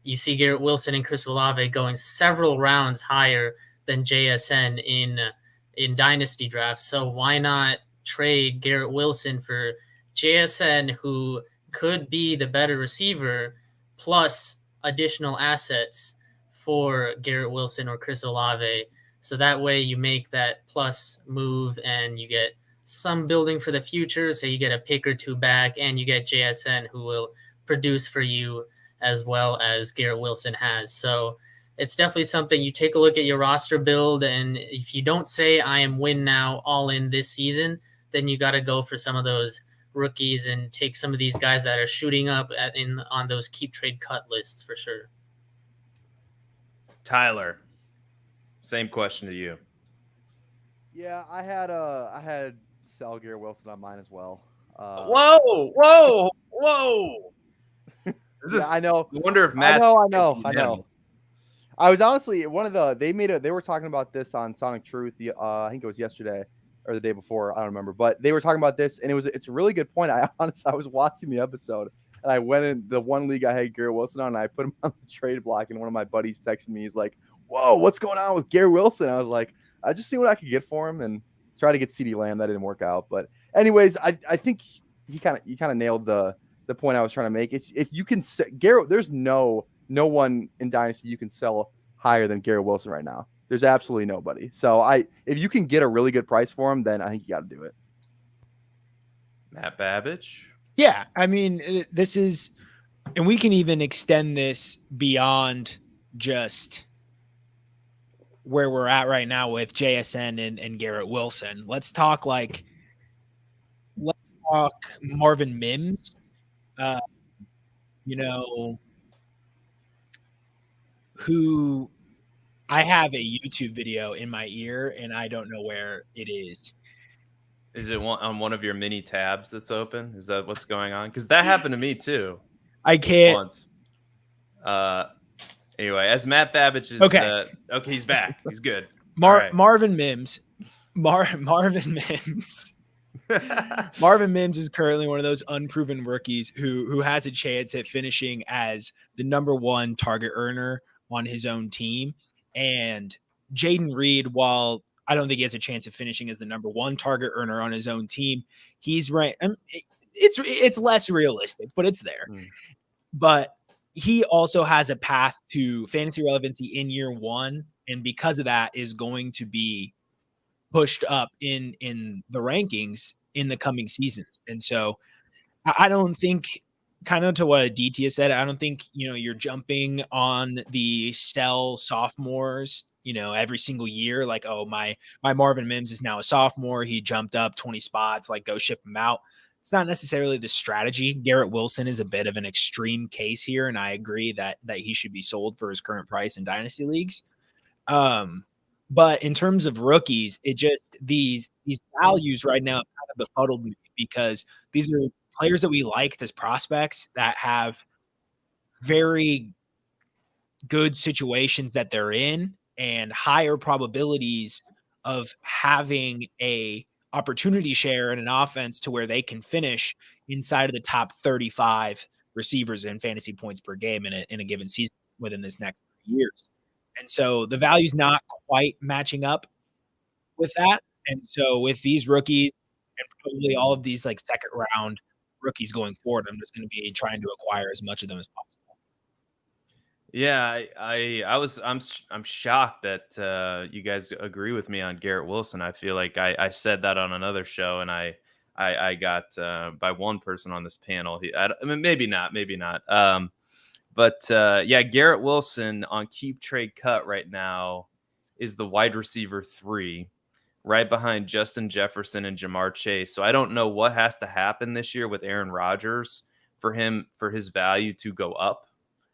you see Garrett Wilson and Chris Olave going several rounds higher than JSN in dynasty drafts. So why not trade Garrett Wilson for JSN, who could be the better receiver, plus additional assets for Garrett Wilson or Chris Olave? So that way you make that plus move and you get some building for the future. So you get a pick or two back and you get JSN, who will produce for you as well as Garrett Wilson has. So it's definitely something you take a look at your roster build. And if you don't say I am win now all in this season, then you got to go for some of those rookies and take some of these guys that are shooting up on those keep trade cut lists for sure. Tyler, same question to you. Yeah, I had sell Garrett Wilson on mine as well. Whoa! I know. I wonder if Matt. I know. I was honestly they were talking about this on Sonic Truth. I think it was yesterday or the day before. I don't remember, but they were talking about this, and it's a really good point. I was watching the episode, and I went in the one league I had Garrett Wilson on, and I put him on the trade block, and one of my buddies texted me. He's like, "Whoa, what's going on with Garrett Wilson?" I was like, "I just see what I could get for him," and try to get CeeDee Lamb. That didn't work out, but anyways, I think you kind of nailed the point I was trying to make. If you can Garrett, there's no one in Dynasty you can sell higher than Garrett Wilson right now. There's absolutely nobody. So if you can get a really good price for him, then I think you got to do it. Matt Babich. Yeah, I mean, this is, and we can even extend this beyond just where we're at right now with JSN and Garrett Wilson. Let's talk Marvin Mims. Who I have a YouTube video in my ear and I don't know where it is. Is it on one of your mini tabs that's open? Is that what's going on? Because that happened to me too I can't. once. Anyway, as Matt Babich is Okay. okay, he's back. He's good. All right. Marvin Mims. Marvin Mims. Marvin Mims is currently one of those unproven rookies who has a chance at finishing as the number one target earner on his own team. And Jaden Reed, while I don't think he has a chance of finishing as the number one target earner on his own team, he's right. It's less realistic, but it's there. But he also has a path to fantasy relevancy in year one, and because of that, is going to be pushed up in the rankings in the coming seasons. And so I don't think, kind of to what Aditya said, I don't think, you're jumping on the sell sophomores, every single year. Like, oh, my Marvin Mims is now a sophomore. He jumped up 20 spots, like go ship him out. It's not necessarily the strategy. Garrett Wilson is a bit of an extreme case here. And I agree that he should be sold for his current price in dynasty leagues. But in terms of rookies, it just these values right now have kind of befuddled me because these are players that we liked as prospects that have very good situations that they're in and higher probabilities of having a opportunity share in an offense to where they can finish inside of the top 35 receivers in fantasy points per game in a given season within this next 3 years. And so the value's not quite matching up with that. And so with these rookies and probably all of these like second round rookies going forward, I'm just going to be trying to acquire as much of them as possible. Yeah, I'm shocked that you guys agree with me on Garrett Wilson. I feel like I said that on another show, and I got by one person on this panel. I mean, maybe not. But yeah, Garrett Wilson on Keep Trade Cut right now is the wide receiver 3, right behind Justin Jefferson and Jamar Chase. So I don't know what has to happen this year with Aaron Rodgers for his value to go up.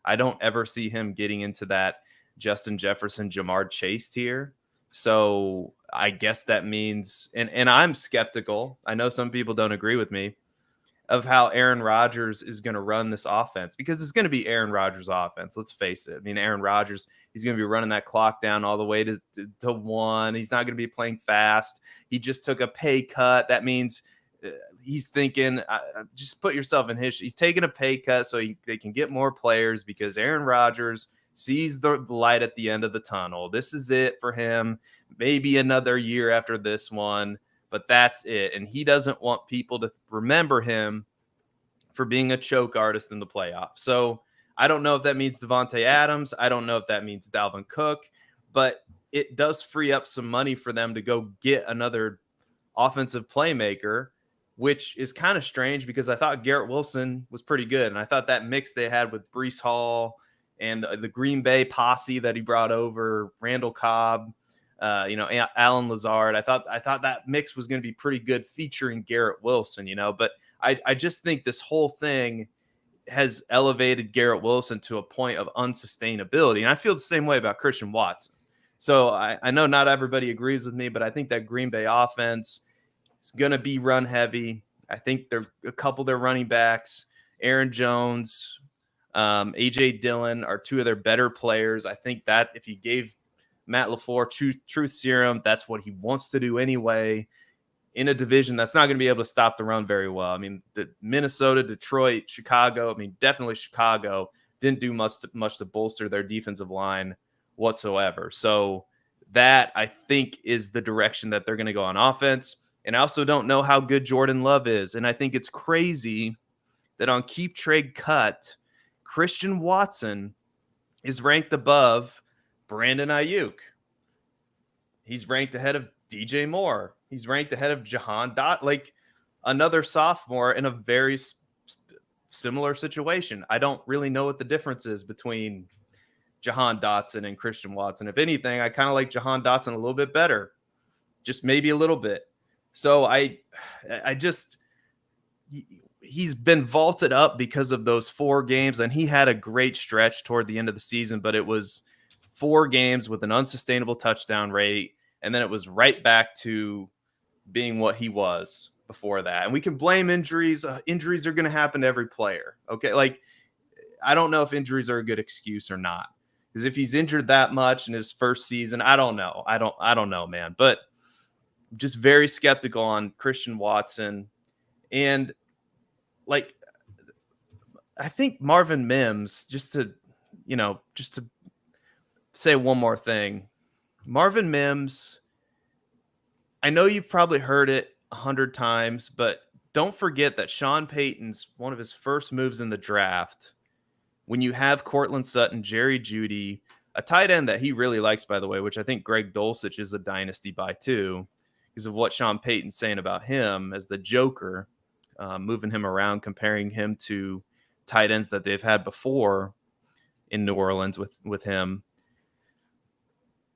I don't ever see him getting into that Justin Jefferson, Jamar Chase tier. So I guess that means, and I'm skeptical. I know some people don't agree with me, of how Aaron Rodgers is going to run this offense, because it's going to be Aaron Rodgers' offense. Let's face it. I mean, Aaron Rodgers, he's going to be running that clock down all the way to 1. He's not going to be playing fast. He just took a pay cut. That means he's thinking, just put yourself in his. He's taking a pay cut so they can get more players, because Aaron Rodgers sees the light at the end of the tunnel. This is it for him. Maybe another year after this one, but that's it. And he doesn't want people to remember him for being a choke artist in the playoffs. So I don't know if that means Devontae Adams. I don't know if that means Dalvin Cook, but it does free up some money for them to go get another offensive playmaker, which is kind of strange because I thought Garrett Wilson was pretty good. And I thought that mix they had with Breece Hall and the Green Bay posse that he brought over, Randall Cobb, Alan Lazard. I thought that mix was going to be pretty good featuring Garrett Wilson, but I just think this whole thing has elevated Garrett Wilson to a point of unsustainability. And I feel the same way about Christian Watson. So I know not everybody agrees with me, but I think that Green Bay offense is going to be run heavy. I think a couple of their running backs, Aaron Jones, AJ Dillon, are 2 of their better players. I think that if you gave Matt LaFleur truth serum, that's what he wants to do anyway, in a division that's not going to be able to stop the run very well. I mean, the Minnesota, Detroit, Chicago, definitely Chicago didn't do much to bolster their defensive line whatsoever. So that, I think, is the direction that they're going to go on offense. And I also don't know how good Jordan Love is. And I think it's crazy that on Keep Trade Cut, Christian Watson is ranked above Brandon Ayuk. He's ranked ahead of DJ Moore. He's ranked ahead of Jahan Dot, like another sophomore in a very similar situation. I don't really know what the difference is between Jahan Dotson and Christian Watson. If anything, I kind of like Jahan Dotson a little bit better, just maybe a little bit. So he's been vaulted up because of those 4 games, and he had a great stretch toward the end of the season, but it was 4 games with an unsustainable touchdown rate. And then it was right back to being what he was before that. And we can blame injuries. Injuries are going to happen to every player. Okay. Like, I don't know if injuries are a good excuse or not. Because if he's injured that much in his first season, I don't know. I don't know, man. But just very skeptical on Christian Watson. And like, I think Marvin Mims, just to say one more thing, Marvin Mims, I know you've probably heard it 100 times, but don't forget that Sean Payton's one of his first moves in the draft, when you have Cortland Sutton, Jerry Jeudy, a tight end that he really likes, by the way, which I think Greg Dulcich is a dynasty buy too, because of what Sean Payton's saying about him as the Joker, moving him around, comparing him to tight ends that they've had before in New Orleans with him.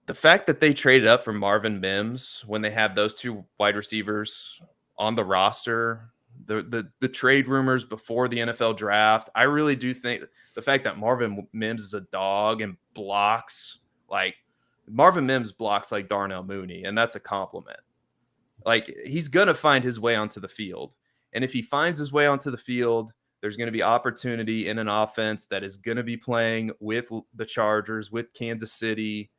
The fact that they traded up for Marvin Mims when they have those two wide receivers on the roster, the trade rumors before the NFL draft, I really do think the fact that Marvin Mims is a dog and blocks like Marvin Mims blocks like Darnell Mooney, and that's a compliment. Like, he's going to find his way onto the field. And if he finds his way onto the field, there's going to be opportunity in an offense that is going to be playing with the Chargers, with Kansas City,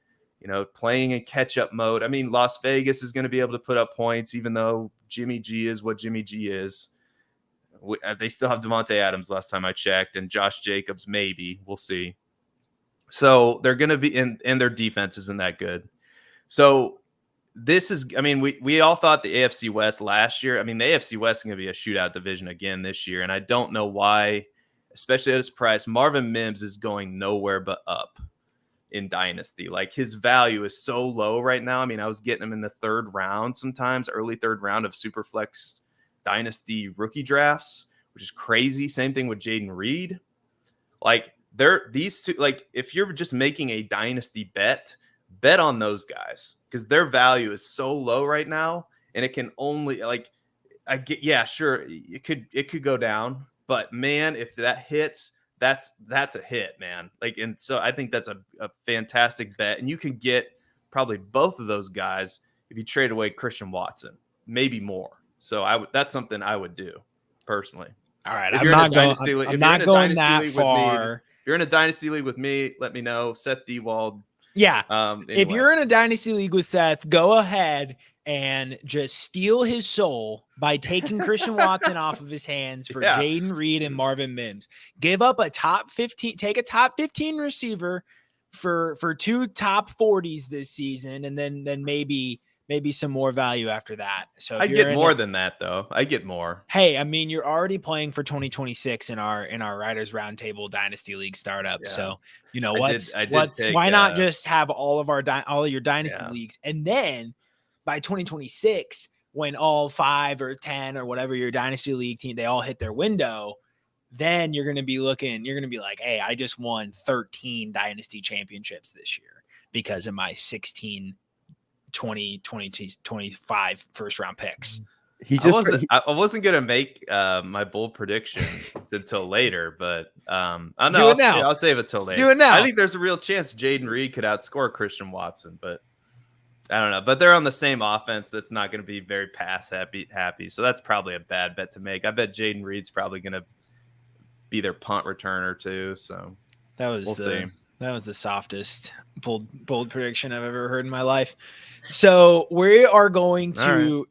playing in catch-up mode. I mean, Las Vegas is going to be able to put up points, even though Jimmy G is what Jimmy G is. They still have Devontae Adams last time I checked, and Josh Jacobs, maybe. We'll see. So they're going to be, and their defense isn't that good. So this is, I mean, we all thought the AFC West last year. I mean, the AFC West is going to be a shootout division again this year, and I don't know why, especially at his price. Marvin Mims is going nowhere but up in Dynasty. Like, his value is so low right now. I mean, I was getting him in the third round sometimes, early third round of Superflex Dynasty rookie drafts, which is crazy. Same thing with Jaden Reed. Like, these two, like, if you're just making a Dynasty bet on those guys, because their value is so low right now, and it can only, like, sure, it could go down, but man, if that hits, that's a hit, man. Like, and so I think that's a fantastic bet, and you can get probably both of those guys if you trade away Christian Watson, maybe more. So that's something I would do personally. All right, I'm not going that far. If you're in a Dynasty league with me, let me know. Seth Diewold. Yeah. Anyway. If you're in a Dynasty league with Seth, go ahead and just steal his soul by taking Christian Watson off of his hands for Jaden Reed and Marvin Mims. Give up take a top 15 receiver for two top 40s this season, and then maybe some more value after that. So I get more than that, though. I get more. Hey, I mean, you're already playing for 2026 in our Writers Roundtable Dynasty League startup. Yeah. So why not just have all of your Dynasty leagues, and then by 2026, when all 5 or 10 or whatever your Dynasty League team, they all hit their window, then you're going to be like, hey, I just won 13 Dynasty championships this year because of my 16 25 first round picks. I wasn't gonna make my bold prediction until later, but I'll save it till later. Do it now. I think there's a real chance Jaden Reed could outscore Christian Watson, but I don't know. But they're on the same offense that's not going to be very pass happy. So that's probably a bad bet to make. I bet Jaden Reed's probably going to be their punt returner too. So we'll see. That was the softest bold prediction I've ever heard in my life. So we are going to.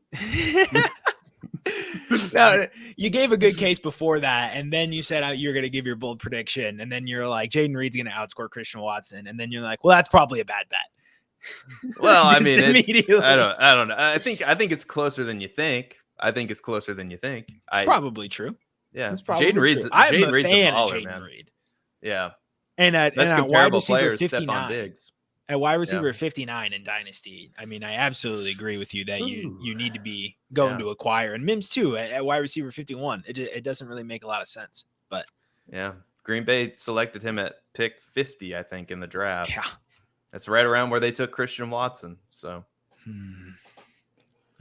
No, you gave a good case before that, and then you said you're going to give your bold prediction, and then you're like, Jaden Reed's going to outscore Christian Watson, and then you're like, well, that's probably a bad bet. Well, I mean, I don't know. I think it's closer than you think. It's probably true. Yeah, Jaden Reed's. I'm a fan of Jaden Reed. Yeah. And that's comparable players. Stephon Diggs at wide receiver 59 in Dynasty. I mean, I absolutely agree with you that you need to be going to acquire, and Mims too at wide receiver 51. It doesn't really make a lot of sense, but yeah, Green Bay selected him at pick 50, I think, in the draft. Yeah, that's right around where they took Christian Watson. So,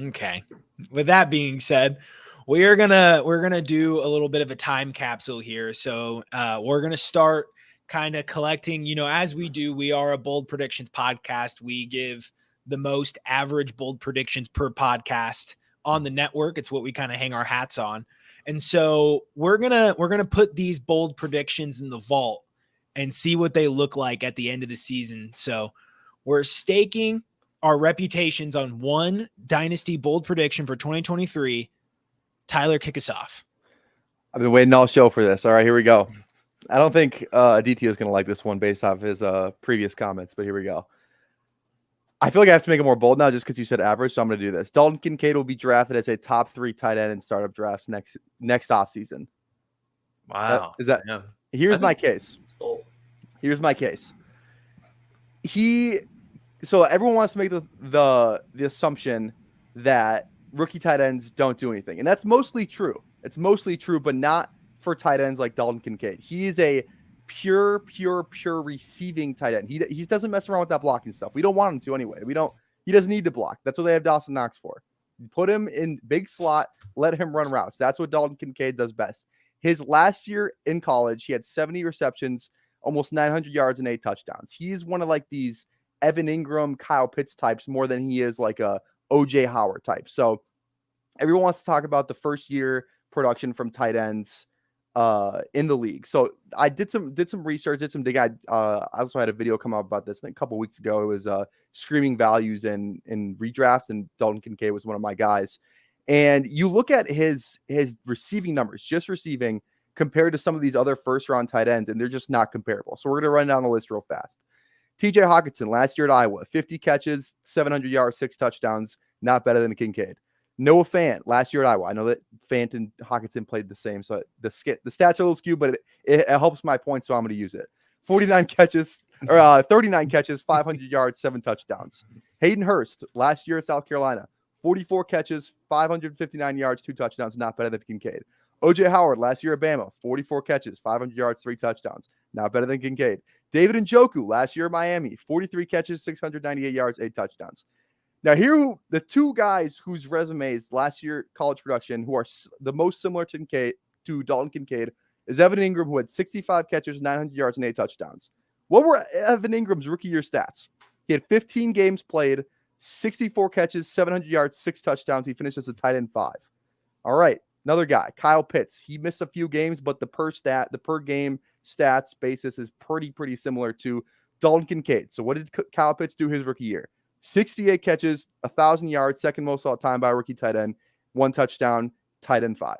okay. With that being said, we're gonna do a little bit of a time capsule here. So we're gonna start kind of collecting, as we do, we are a bold predictions podcast. We give the most average bold predictions per podcast on the network. It's what we kind of hang our hats on. And so we're gonna put these bold predictions in the vault and see what they look like at the end of the season. So we're staking our reputations on one Dynasty bold prediction for 2023. Tyler, kick us off. I've been waiting all show for this. All right, here we go. I don't think Aditya is going to like this one based off his previous comments, but here we go. I feel like I have to make it more bold now just because you said average, so I'm going to do this. Dalton Kincaid will be drafted as a top 3 tight end in startup drafts next offseason. Wow. Is that? Yeah. Here's my case. It's bold. Here's my case. So everyone wants to make the assumption that rookie tight ends don't do anything, and that's mostly true. It's mostly true, but not for tight ends like Dalton Kincaid. He is a pure receiving tight end. He doesn't mess around with that blocking stuff. We don't want him to anyway. He doesn't need to block. That's what they have Dawson Knox for. Put him in big slot, let him run routes. That's what Dalton Kincaid does best. His last year in college, he had 70 receptions, almost 900 yards and 8 touchdowns. He's one of like these Evan Ingram, Kyle Pitts types more than he is like a OJ Howard type. So everyone wants to talk about the first year production from tight ends in the league. So I did some research, did some digging. I also had a video come out about this I think a couple weeks ago. It was screaming values in redraft, and Dalton Kincaid was one of my guys. And you look at his receiving numbers, just receiving, compared to some of these other first round tight ends, and they're just not comparable. So we're going to run down the list real fast. TJ Hawkinson last year at Iowa, 50 catches, 700 yards, 6 touchdowns, not better than Kincaid. Noah Fant last year at Iowa. I know that Fant and Hawkinson played the same, so the stats are a little skewed, but it helps my point, so I'm going to use it. 39 catches, or 39 catches, 500 yards, 7 touchdowns. Hayden Hurst last year at South Carolina, 44 catches, 559 yards, 2 touchdowns, not better than Kincaid. OJ Howard last year at Bama, 44 catches, 500 yards, 3 touchdowns, not better than Kincaid. David Njoku last year at Miami, 43 catches, 698 yards, 8 touchdowns. Now, here the 2 guys whose resumes last year college production who are the most similar to Dalton Kincaid is Evan Ingram, who had 65 catches, 900 yards, and 8 touchdowns. What were Evan Ingram's rookie year stats? He had 15 games played, 64 catches, 700 yards, 6 touchdowns. He finished as a tight end 5. All right, another guy, Kyle Pitts. He missed a few games, but the per game stats basis is pretty similar to Dalton Kincaid. So what did Kyle Pitts do his rookie year? 68 catches, 1,000 yards, second most all time by a rookie tight end, 1 touchdown, tight end 5.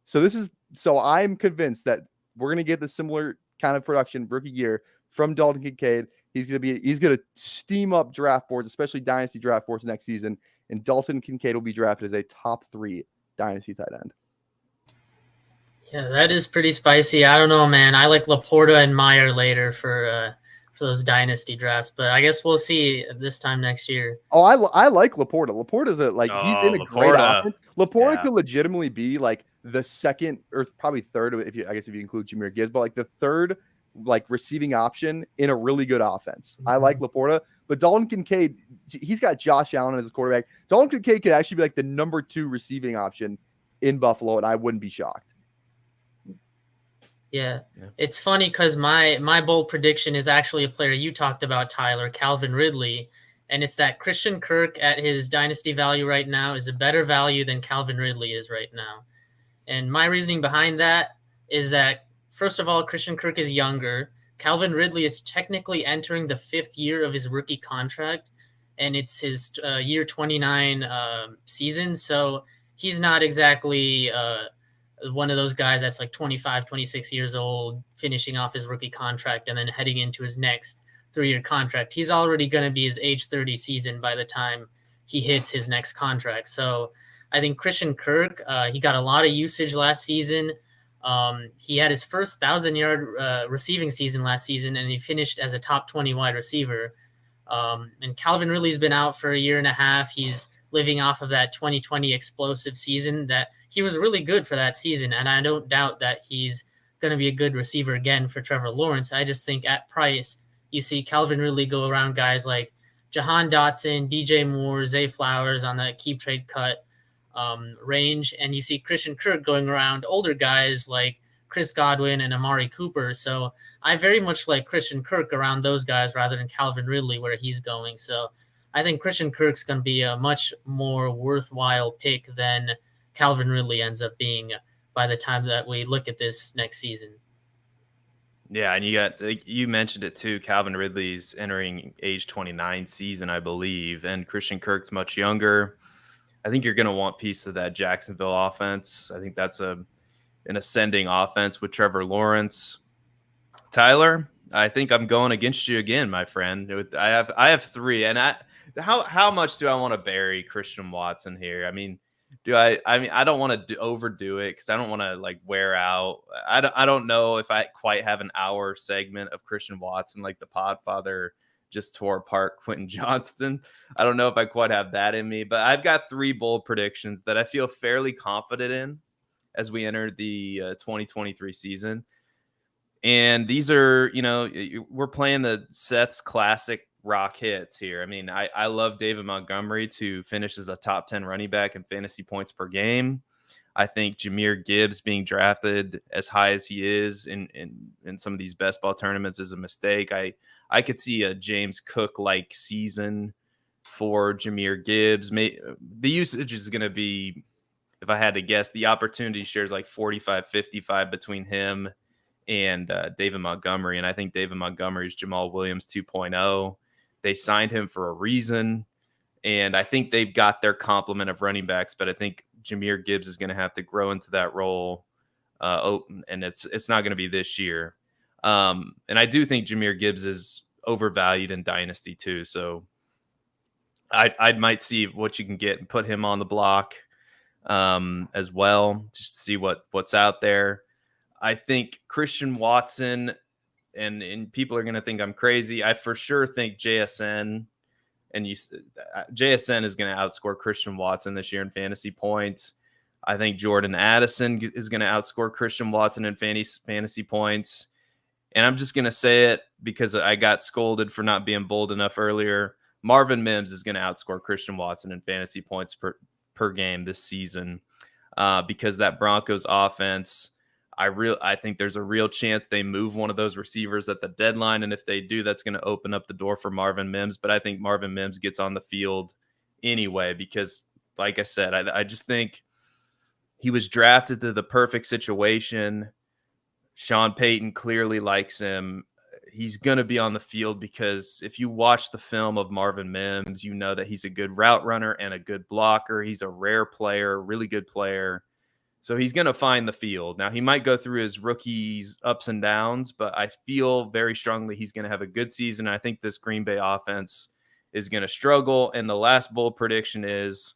So I'm convinced that we're going to get the similar kind of production rookie year from Dalton Kincaid. He's going to steam up draft boards, especially dynasty draft boards next season. And Dalton Kincaid will be drafted as a top 3 dynasty tight end. Yeah, that is pretty spicy. I don't know, man. I like Laporta and Meyer later for those dynasty drafts, but I guess we'll see this time next year. Oh, I like Laporta. Laporta's he's in a great offense. Laporta could legitimately be like the second or probably third, if you include Jahmyr Gibbs, but like the third like receiving option in a really good offense. Mm-hmm. I like Laporta, but Dalton Kincaid, he's got Josh Allen as his quarterback. Dalton Kincaid could actually be like the number 2 receiving option in Buffalo, and I wouldn't be shocked. Yeah. It's funny because my bold prediction is actually a player you talked about, Tyler, Calvin Ridley, and it's that Christian Kirk at his dynasty value right now is a better value than Calvin Ridley is right now. And my reasoning behind that is that, first of all, Christian Kirk is younger. Calvin Ridley is technically entering the 5th year of his rookie contract, and it's his year 29 season, so he's not exactly one of those guys that's like 25, 26 years old, finishing off his rookie contract and then heading into his next 3-year contract. He's already going to be his age 30 season by the time he hits his next contract. So I think Christian Kirk, he got a lot of usage last season. He had his first 1,000-yard receiving season last season, and he finished as a top 20 wide receiver. And Calvin Ridley's been out for a year and a half. He's living off of that 2020 explosive season that he was really good for that season. And I don't doubt that he's going to be a good receiver again for Trevor Lawrence. I just think at price, you see Calvin Ridley go around guys like Jahan Dotson, DJ Moore, Zay Flowers on the keep trade cut range. And you see Christian Kirk going around older guys like Chris Godwin and Amari Cooper. So I very much like Christian Kirk around those guys rather than Calvin Ridley where he's going. So I think Christian Kirk's going to be a much more worthwhile pick than Calvin Ridley ends up being by the time that we look at this next season. Yeah, and you mentioned it too. Calvin Ridley's entering age 29 season, I believe, and Christian Kirk's much younger. I think you're going to want piece of that Jacksonville offense. I think that's an ascending offense with Trevor Lawrence. Tyler, I think I'm going against you again, my friend. I have 3, and how much do I want to bury Christian Watson here? I mean, I don't want to overdo it because I don't want to like wear out. I don't know if I quite have an hour segment of Christian Watson like the Podfather just tore apart Quentin Johnston. I don't know if I quite have that in me, but I've got 3 bold predictions that I feel fairly confident in as we enter the 2023 season. And these are, we're playing the Seth's classic rock hits here. I mean, I love David Montgomery to finish as a top 10 running back in fantasy points per game. I think Jahmyr Gibbs being drafted as high as he is in some of these best ball tournaments is a mistake. I could see a James Cook-like season for Jahmyr Gibbs. The usage is going to be, if I had to guess, the opportunity shares like 45-55 between him and David Montgomery. And I think David Montgomery is Jamal Williams 2.0. They signed him for a reason. And I think they've got their complement of running backs, but I think Jahmyr Gibbs is going to have to grow into that role. And it's not going to be this year. And I do think Jahmyr Gibbs is overvalued in Dynasty too. So I might see what you can get and put him on the block as well, just to see what's out there. I think Christian Watson, and people are going to think I'm crazy. I for sure think JSN is going to outscore Christian Watson this year in fantasy points. I think Jordan Addison is going to outscore Christian Watson in fantasy points. And I'm just going to say it because I got scolded for not being bold enough earlier. Marvin Mims is going to outscore Christian Watson in fantasy points per game this season because that Broncos offense, I think there's a real chance they move one of those receivers at the deadline. And if they do, that's going to open up the door for Marvin Mims. But I think Marvin Mims gets on the field anyway, because like I said, I just think he was drafted to the perfect situation. Sean Payton clearly likes him. He's going to be on the field because if you watch the film of Marvin Mims, you know that he's a good route runner and a good blocker. He's a rare player, really good player. So he's going to find the field. Now, he might go through his rookie's ups and downs, but I feel very strongly he's going to have a good season. I think this Green Bay offense is going to struggle. And the last bold prediction is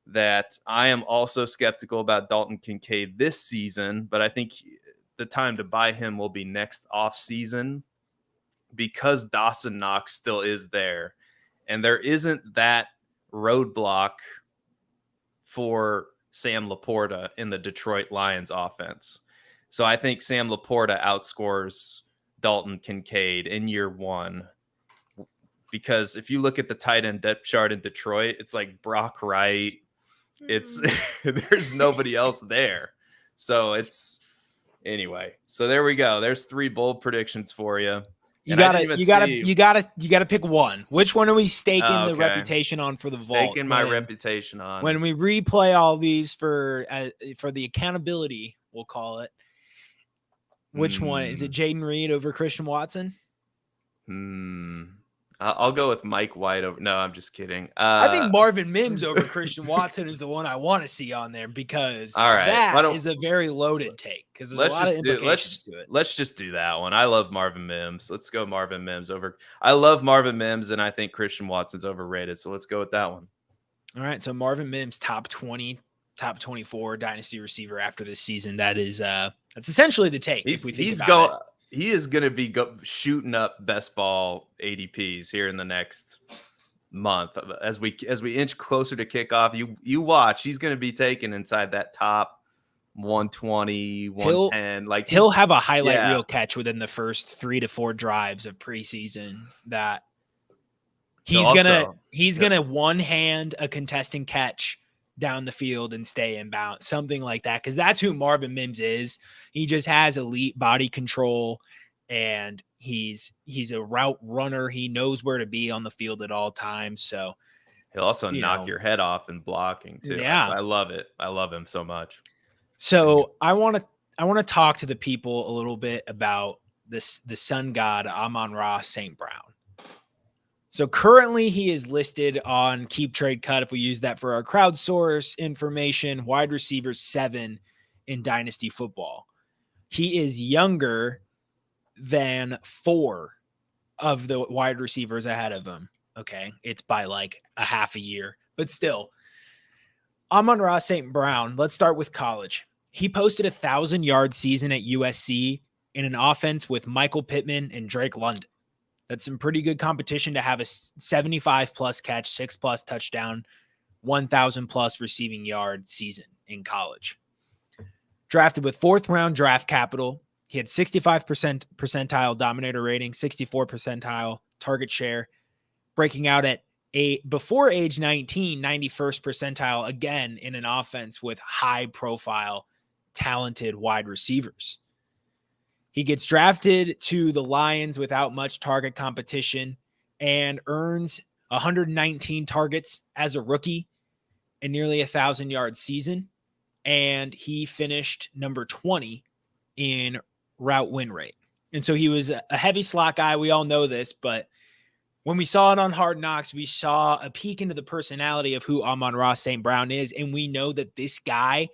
that I am also skeptical about Dalton Kincaid this season, but I think the time to buy him will be next offseason because Dawson Knox still is there. And there isn't that roadblock for Sam Laporta in the Detroit Lions offense. So I think Sam Laporta outscores Dalton Kincaid in year one, because if you look at the tight end depth chart in Detroit, it's like Brock Wright. It's there's nobody else there. So anyway. So there we go. There's 3 bold predictions for you. You gotta pick one. Which one are we staking the reputation on for the vault? Staking my reputation on. When we replay all these for the accountability, we'll call it. Which one is it? Jaden Reed over Christian Watson? I'll go with Mike White over. No, I'm just kidding. I think Marvin Mims over Christian Watson is the one I want to see on there because that is a very loaded take. Because there's a lot of implications to it. Let's just do that one. I love Marvin Mims. Let's go Marvin Mims over. I love Marvin Mims, and I think Christian Watson's overrated. So let's go with that one. All right. So Marvin Mims, top 20, top 24 dynasty receiver after this season. That's essentially the take. He is going to be shooting up best ball ADPs here in the next month as we inch closer to kickoff. You watch, he's going to be taken inside that top 120, 110. He'll have a highlight reel catch within the first 3 to 4 drives of preseason that he's gonna one hand a contesting catch down the field and stay in bounds, something like that. Because that's who Marvin Mims is. He just has elite body control, and He's a route runner. He knows where to be on the field at all times. So he'll also knock your head off in blocking too. Yeah. I love it. I love him so much. So I want to talk to the people a little bit about the sun god Amon-Ra St. Brown. So currently he is listed on Keep Trade Cut. If we use that for our crowdsource information, wide receiver 7 in Dynasty football. He is younger than 4 of the wide receivers ahead of him. Okay. It's by like a half a year, but still. Amon-Ra St. Brown, let's start with college. He posted 1,000-yard season at USC in an offense with Michael Pittman and Drake London. That's some pretty good competition to have a 75-plus catch, 6-plus touchdown, 1,000-plus receiving yard season in college. Drafted with 4th-round draft capital. He had 65% percentile dominator rating, 64 percentile target share, breaking out at before age 19, 91st percentile, again in an offense with high-profile, talented wide receivers. He gets drafted to the Lions without much target competition and earns 119 targets as a rookie and nearly 1,000-yard season. And he finished number 20 in route win rate. And so he was a heavy slot guy. We all know this, but when we saw it on Hard Knocks, we saw a peek into the personality of who Amon-Ra St. Brown is. And we know that this guy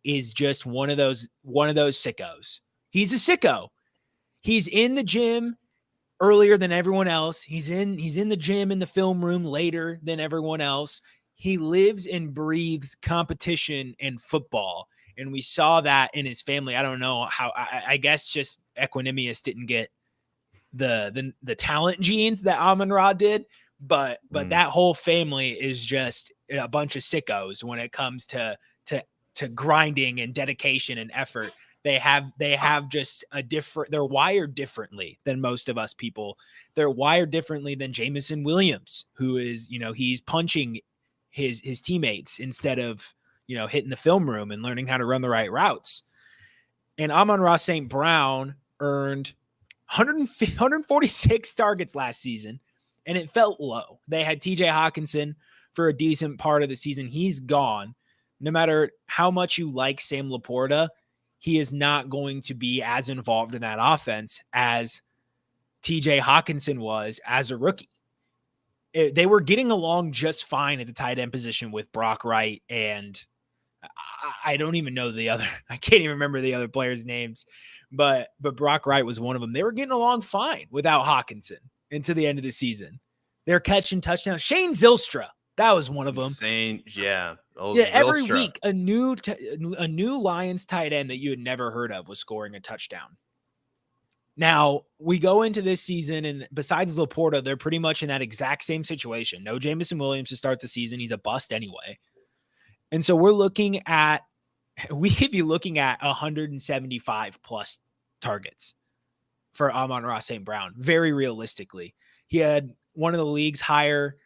is just one of those sickos. He's a sicko. He's in the gym earlier than everyone else. He's in the gym in the film room later than everyone else. He lives and breathes competition and football. And we saw that in his family. I don't know how, I guess just Equanimous didn't get the talent genes that Amon-Ra did, but that whole family is just a bunch of sickos when it comes to grinding and dedication and effort. They have just they're wired differently than most of us people. They're wired differently than Jameson Williams, who is, he's punching his teammates instead of, hitting the film room and learning how to run the right routes. And Amon-Ra St. Brown earned 146 targets last season, and it felt low. They had TJ Hawkinson for a decent part of the season. He's gone. No matter how much you like Sam Laporta, he is not going to be as involved in that offense as TJ Hawkinson was as a rookie. They were getting along just fine at the tight end position with Brock Wright, and I don't even know I can't even remember the other players' names, but Brock Wright was one of them. They were getting along fine without Hawkinson into the end of the season. They're catching touchdowns. Shane Zylstra, that was one of them. Every week a new Lions tight end that you had never heard of was scoring a touchdown. Now we go into this season, and besides Laporta, they're pretty much in that exact same situation. No Jameson Williams to start the season. He's a bust anyway. And so we could be looking at 175 plus targets for Amon-Ra St. Brown. Very realistically, he had one of the league's higher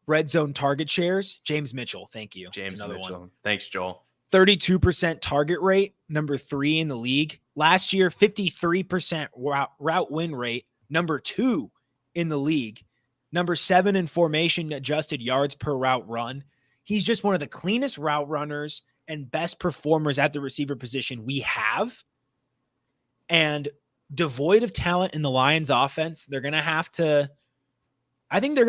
red zone target shares. James Mitchell. Thank you. James Mitchell. One. Thanks, Joel. 32% target rate, number 3 in the league. Last year, 53% route win rate, number 2 in the league. Number 7 in formation adjusted yards per route run. He's just one of the cleanest route runners and best performers at the receiver position we have. And devoid of talent in the Lions offense, I think they're going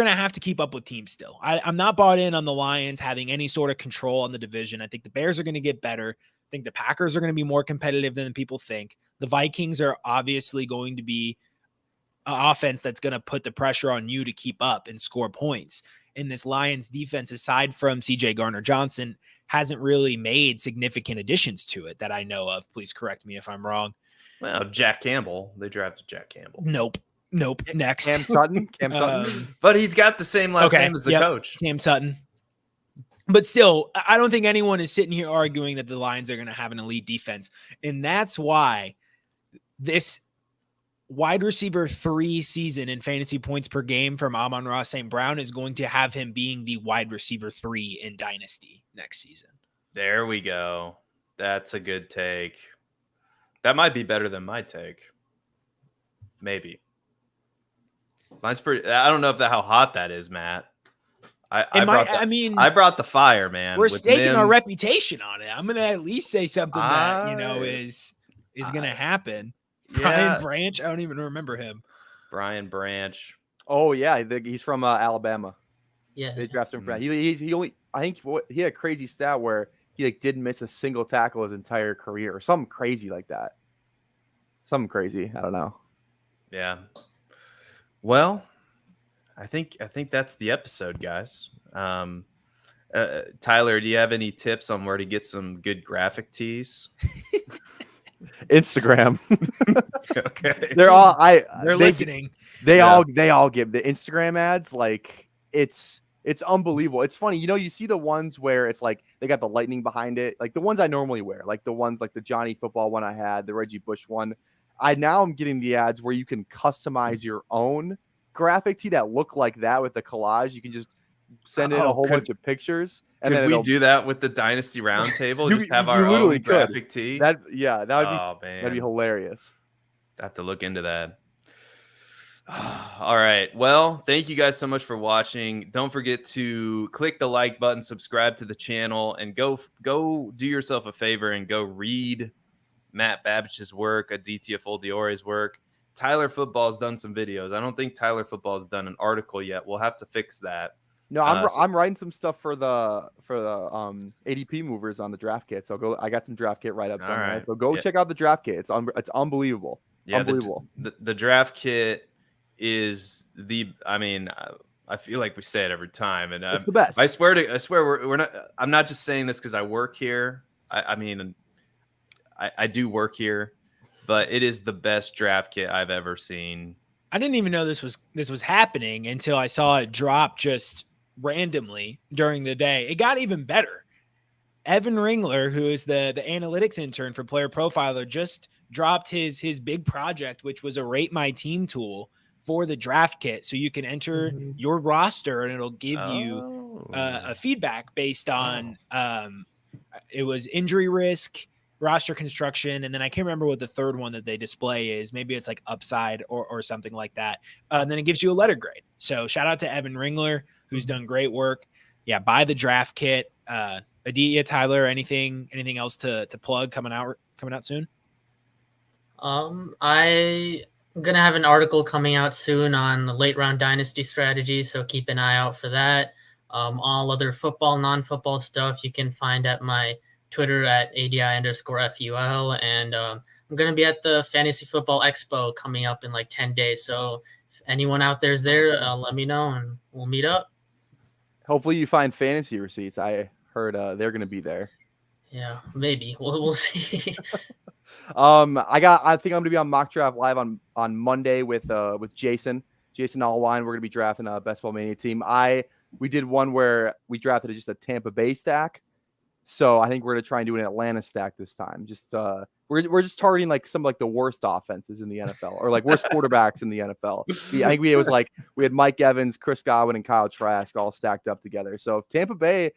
to have to keep up with teams still. I'm not bought in on the Lions having any sort of control on the division. I think the Bears are going to get better. I think the Packers are going to be more competitive than people think. The Vikings are obviously going to be an offense that's going to put the pressure on you to keep up and score points. And this Lions defense, aside from CJ Garner-Johnson, hasn't really made significant additions to it that I know of. Please correct me if I'm wrong. Well, Jack Campbell. They drafted Jack Campbell. Nope. Next. Cam Sutton. But he's got the same last name as the coach. Cam Sutton. But still, I don't think anyone is sitting here arguing that the Lions are going to have an elite defense. And that's why this wide receiver 3 season in fantasy points per game from Amon-Ra St. Brown is going to have him being the wide receiver 3 in Dynasty next season. There we go. That's a good take. That might be better than my take. Maybe. Mine's pretty. I don't know how hot that is, Matt. I brought the fire, man. We're with staking our Mims. reputation on it. I'm gonna at least say something that is gonna happen. Brian Branch, I don't even remember him. Brian Branch. Oh yeah, he's from Alabama. Yeah, they drafted him for that. He only, I think he had a crazy stat where he like didn't miss a single tackle his entire career, or something crazy like that. Something crazy. I don't know. Yeah. Well, I think that's the episode, guys. Tyler, do you have any tips on where to get some good graphic tees? Instagram. Okay. They're listening. They all give the Instagram ads. Like it's unbelievable. It's funny. You see the ones where it's like they got the lightning behind it. Like the ones I normally wear, like the ones like the Johnny football one I had, the Reggie Bush one. I'm getting the ads where you can customize your own graphic tee that look like that with the collage. You can just send in a whole bunch of pictures. And could then we do that with the Dynasty Roundtable? Just have our literally own graphic tee? That would that'd be hilarious. I have to look into that. All right. Well, thank you guys so much for watching. Don't forget to click the like button, subscribe to the channel, and go do yourself a favor and go read Matt Babich's work, Aditya Fuldoore's work. Tyler Football's done some videos. I don't think Tyler Football's done an article yet. We'll have to fix that. No, I'm writing some stuff for the ADP movers on the draft kit. So I got some draft kit write-ups on that. So go check out the draft kit. It's unbelievable. Yeah, unbelievable. The draft kit is I feel like we say it every time, and it's the best. I swear we're not. I'm not just saying this because I work here. I do work here, but it is the best draft kit I've ever seen. I didn't even know this was happening until I saw it drop just randomly during the day. It got even better. Evan Ringler, who is the analytics intern for Player Profiler, just dropped his big project, which was a Rate My Team tool for the draft kit. So you can enter your roster and it'll give you a feedback based on it was injury risk, roster construction, and then I can't remember what the third one that they display is. Maybe it's like upside or something like that. And then it gives you a letter grade. So shout out to Evan Ringler, who's done great work. Yeah, buy the draft kit. Aditya, Tyler, anything else to plug coming out soon? I'm gonna have an article coming out soon on the late round dynasty strategy, so keep an eye out for that. All other football, non-football stuff you can find at my Twitter at ADI_FUL, and I'm going to be at the Fantasy Football Expo coming up in like 10 days. So if anyone out there's there, let me know and we'll meet up. Hopefully you find fantasy receipts. I heard they're going to be there. Yeah, maybe. We'll see. I think I'm going to be on Mock Draft Live on Monday with Jason Allwine. We're going to be drafting a Best Ball Mania team. We did one where we drafted just a Tampa Bay stack. So I think we're going to try and do an Atlanta stack this time. Just we're just targeting like some like the worst offenses in the NFL or like worst quarterbacks in the NFL. I think we had Mike Evans, Chris Godwin, and Kyle Trask all stacked up together. So if Tampa Bay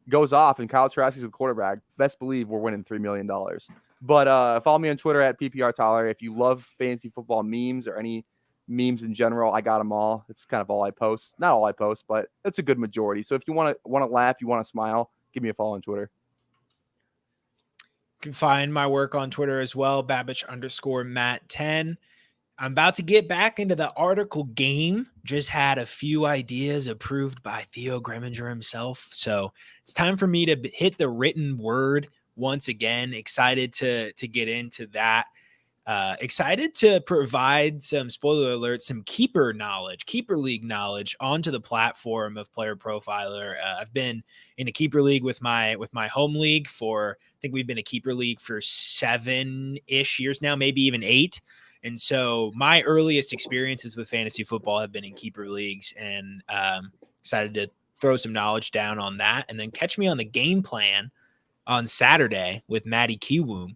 goes off and Kyle Trask is the quarterback, best believe we're winning $3 million. But follow me on Twitter at PPR Tyler. If you love fantasy football memes or any memes in general, I got them all. It's kind of all I post. Not all I post, but it's a good majority. So if you want to laugh, you want to smile, give me a follow on Twitter. You can find my work on Twitter as well, Babich_Matt10. I'm about to get back into the article game. Just had a few ideas approved by Theo Greminger himself. So it's time for me to hit the written word once again. Excited to get into that. Excited to provide some spoiler alert, some keeper league knowledge onto the platform of Player Profiler. I've been in a keeper league with my home league for, I think we've been a keeper league for 7-ish years now, maybe even 8. And so my earliest experiences with fantasy football have been in keeper leagues, and excited to throw some knowledge down on that. And then catch me on the game plan on Saturday with Matty Kiwoom,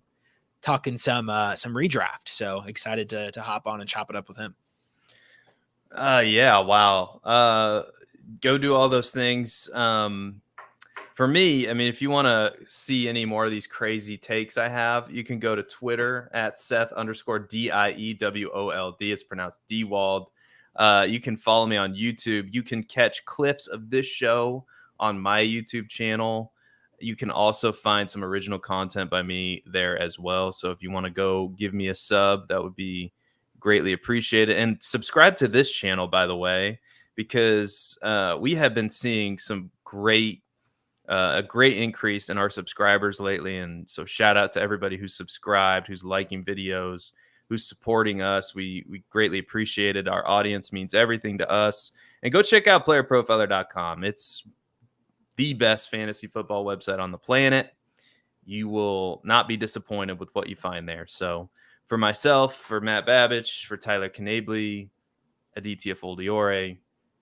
talking some redraft. So excited to hop on and chop it up with him. Yeah, wow. Go do all those things. For me, I mean, if you want to see any more of these crazy takes I have, you can go to Twitter at Seth_DIEWOLD. It's pronounced Diewold. You can follow me on YouTube. You can catch clips of this show on my YouTube channel. You can also find some original content by me there as well. So if you want to go give me a sub, that would be greatly appreciated. And subscribe to this channel, by the way, because we have been seeing some a great increase in our subscribers lately. And so shout out to everybody who's subscribed, who's liking videos, who's supporting us. We greatly appreciate it. Our audience means everything to us. And go check out PlayerProfiler.com. It's the best fantasy football website on the planet. You will not be disappointed with what you find there. So for myself, for Matt Babich, for Tyler Knaeble, Aditya Fuldeore,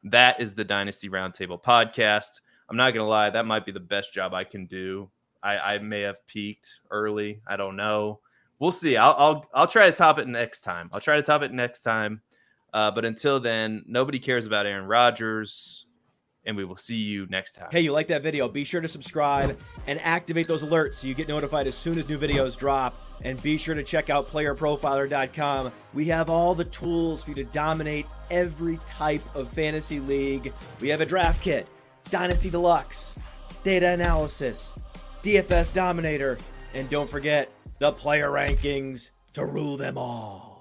that is the Dynasty Roundtable podcast. I'm not going to lie, that might be the best job I can do. I may have peaked early. I don't know. We'll see. I'll try to top it next time. But until then, nobody cares about Aaron Rodgers, and we will see you next time. Hey, you like that video? Be sure to subscribe and activate those alerts so you get notified as soon as new videos drop. And be sure to check out PlayerProfiler.com. We have all the tools for you to dominate every type of fantasy league. We have a draft kit, Dynasty Deluxe, data analysis, DFS Dominator, and don't forget the player rankings to rule them all.